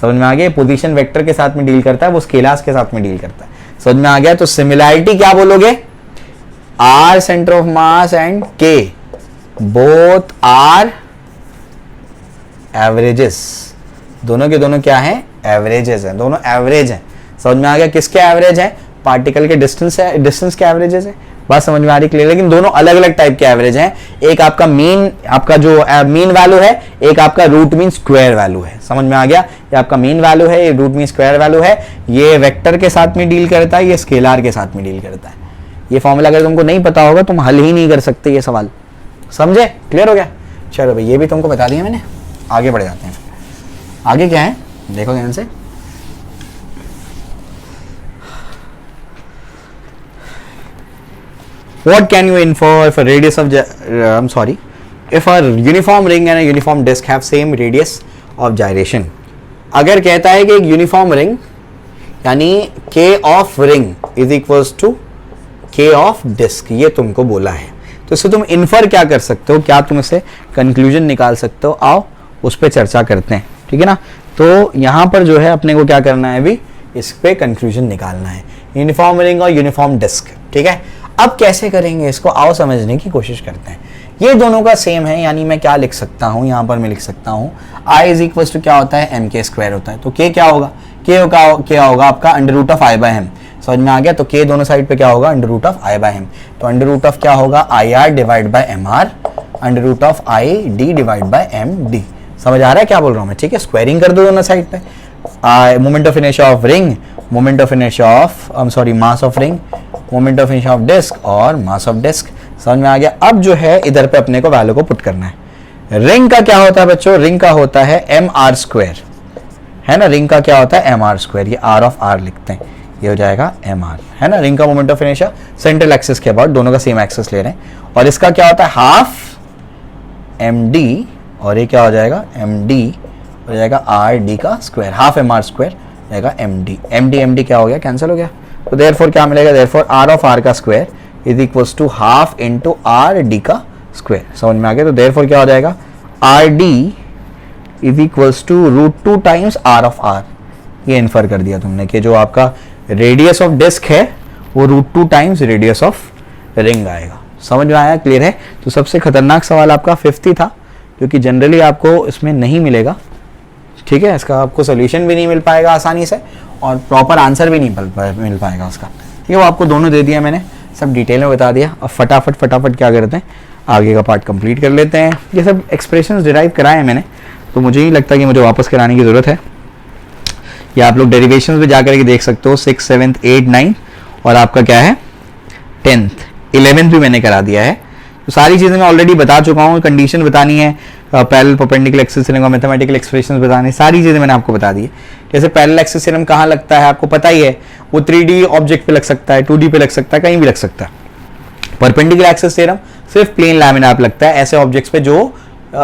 समझ में आ गया? पोजीशन वेक्टर के साथ में डील करता है, वो स्केलर्स के साथ में डील करता है। समझ में आ गया? तो सिमिलरिटी क्या बोलोगे, R centre of mass and K both are averages, दोनों के दोनों क्या है, एवरेजेस हैं, दोनों एवरेज हैं। समझ में आ गया? किसके एवरेज है? पार्टिकल के डिस्टेंस है, डिस्टेंस के एवरेजेस है। बात समझ में आ रही? क्लियर? लेकिन दोनों अलग अलग टाइप के एवरेज हैं। एक आपका मीन, आपका जो मीन वैल्यू है, एक आपका रूट मीन स्क्वायर वैल्यू है। समझ में आ गया? ये आपका मीन वैल्यू है, ये रूट मीन स्क्वायर वैल्यू है। ये वेक्टर के साथ में डील करता है, ये स्केलर के साथ में डील करता है। ये फॉर्मूला अगर तुमको नहीं पता होगा तुम हल ही नहीं कर सकते ये सवाल। समझे? क्लियर हो गया? चलो भाई, ये भी तुमको बता दिया मैंने। आगे बढ़ जाते हैं। आगे क्या है देखो ध्यान से। What can you infer if a radius of if a uniform ring and a uniform disk have same radius of gyration? अगर कहता है कि एक यूनिफॉर्म रिंग यानी k of ring is equals to k of disc, ये तुमको बोला है, तो इससे तुम इन्फर क्या कर सकते हो, क्या तुम इससे कंक्लूजन निकाल सकते हो? आओ उस पर चर्चा करते हैं, ठीक है ना। तो यहाँ पर जो है अपने को क्या करना है, अभी इस पे कंक्लूजन निकालना है, यूनिफॉर्म रिंग और यूनिफॉर्म डिस्क, ठीक है। अब कैसे करेंगे इसको, आओ समझने की कोशिश करते हैं। ये दोनों का सेम है, यानी मैं क्या लिख सकता हूँ, यहाँ पर मैं लिख सकता हूँ I इज इक्वल टू क्या होता है, एम के स्क्वायर होता है। तो k क्या होगा, क्या होगा आपका under root of I by M. समझ में आ गया? तो k दोनों साइड पे क्या होगा, under root of I by M. तो अंडर रूट ऑफ क्या होगा, I R divide by M R, under root of I D divide by M D. समझ आ रहा है क्या बोल रहा हूँ मैं? ठीक है, स्क्वायरिंग कर दो दोनों साइड पे। Moment of inertia of ring, moment of inertia of mass of ring, moment of inertia of disc और मास ऑफ डिस्क। समझ में आ गया? अब जो है इधर पे अपने को वैल्यू को पुट करना है। रिंग का क्या होता है बच्चों, रिंग का होता है एम आर स्क्वायर, है ना। रिंग का क्या होता है, एम आर स्क्वायर, ये आर ऑफ आर लिखते हैं, ये हो जाएगा एम आर, है ना। रिंग का moment of inertia central axis के अबाउट, दोनों का सेम एक्सिस ले रहे हैं। और इसका क्या होता है, हाफ एम डी, और ये क्या हो जाएगा, एम डी हो जाएगा आर डी का square, half M R square जाएगा एम डी। एम डी क्या हो गया, कैंसिल हो गया। तो देयरफॉर क्या मिलेगा, देयरफॉर आर ऑफ आर का square is equals to half into R D का स्क्वायर। समझ में आ गया? तो देयरफॉर क्या हो जाएगा, R D is equals to root 2 times R of R. ये इन्फर कर दिया तुमने कि जो आपका रेडियस ऑफ डिस्क है वो root 2 times radius of ring आएगा। समझ में आया? क्लियर है? तो सबसे खतरनाक सवाल आपका 50 था, क्योंकि जनरली आपको इसमें नहीं मिलेगा, ठीक है। इसका आपको सोल्यूशन भी नहीं मिल पाएगा आसानी से, और प्रॉपर आंसर भी नहीं मिल पाएगा उसका, ठीक है। वो आपको दोनों दे दिया मैंने, सब डिटेल में बता दिया। अब फटाफट क्या करते हैं, आगे का पार्ट कंप्लीट कर लेते हैं। ये सब एक्सप्रेशंस डिराइव कराए हैं मैंने, तो मुझे नहीं लगता कि मुझे वापस कराने की ज़रूरत है। या आप लोग डेरिवेशंस में जाकर के देख सकते हो, 6, 7, 8, 9 और आपका क्या है 10th 11th भी मैंने करा दिया है। तो सारी चीज़ें मैं ऑलरेडी बता चुका हूँ। कंडीशन बतानी है, parallel perpendicular axis theorem, mathematical expressions बताने, सारी चीज़ें मैंने आपको बता दी है। जैसे पैरेलल एक्सिस थ्योरम कहाँ लगता है आपको पता ही है, वो 3D ऑब्जेक्ट पे लग सकता है, 2D पे लग सकता है, कहीं भी लग सकता है। परपेंडिकुलर एक्सिस थ्योरम सिर्फ प्लेन लैमिनार पे लगता है, ऐसे ऑब्जेक्ट्स पे जो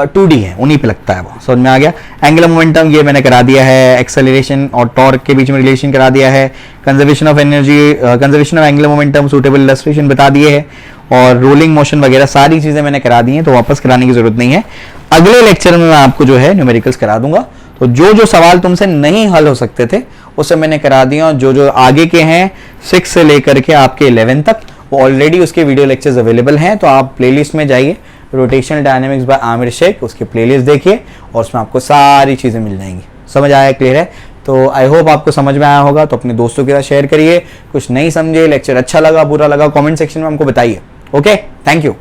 2D है उन्हीं पे लगता है वो। समझ में आ गया? एंगुलर मोमेंटम ये मैंने करा दिया है, एक्सेलरेशन और टॉर्क के बीच में रिलेशन करा दिया है, conservation of energy, conservation of angular momentum, suitable illustration बता दिए है, और रोलिंग मोशन वगैरह सारी चीज़ें मैंने करा दी हैं, तो वापस कराने की जरूरत नहीं है। अगले लेक्चर में मैं आपको जो है न्यूमेरिकल्स करा दूंगा। तो जो जो सवाल तुमसे नहीं हल हो सकते थे उसे मैंने करा दिया, और जो जो आगे के हैं 6 से लेकर के आपके 11 तक, वो ऑलरेडी उसके वीडियो लेक्चर्स अवेलेबल हैं। तो आप प्लेलिस्ट में जाइए, rotational dynamics by Aamir Shaikh, उसके प्लेलिस्ट देखिए और उसमें आपको सारी चीज़ें मिल जाएंगी। समझ आया? क्लियर है? तो आई होप आपको समझ में आया होगा। तो अपने दोस्तों के साथ शेयर करिए। कुछ नहीं समझे, लेक्चर अच्छा लगा बुरा लगा, कमेंट सेक्शन में हमको बताइए। Okay, thank you.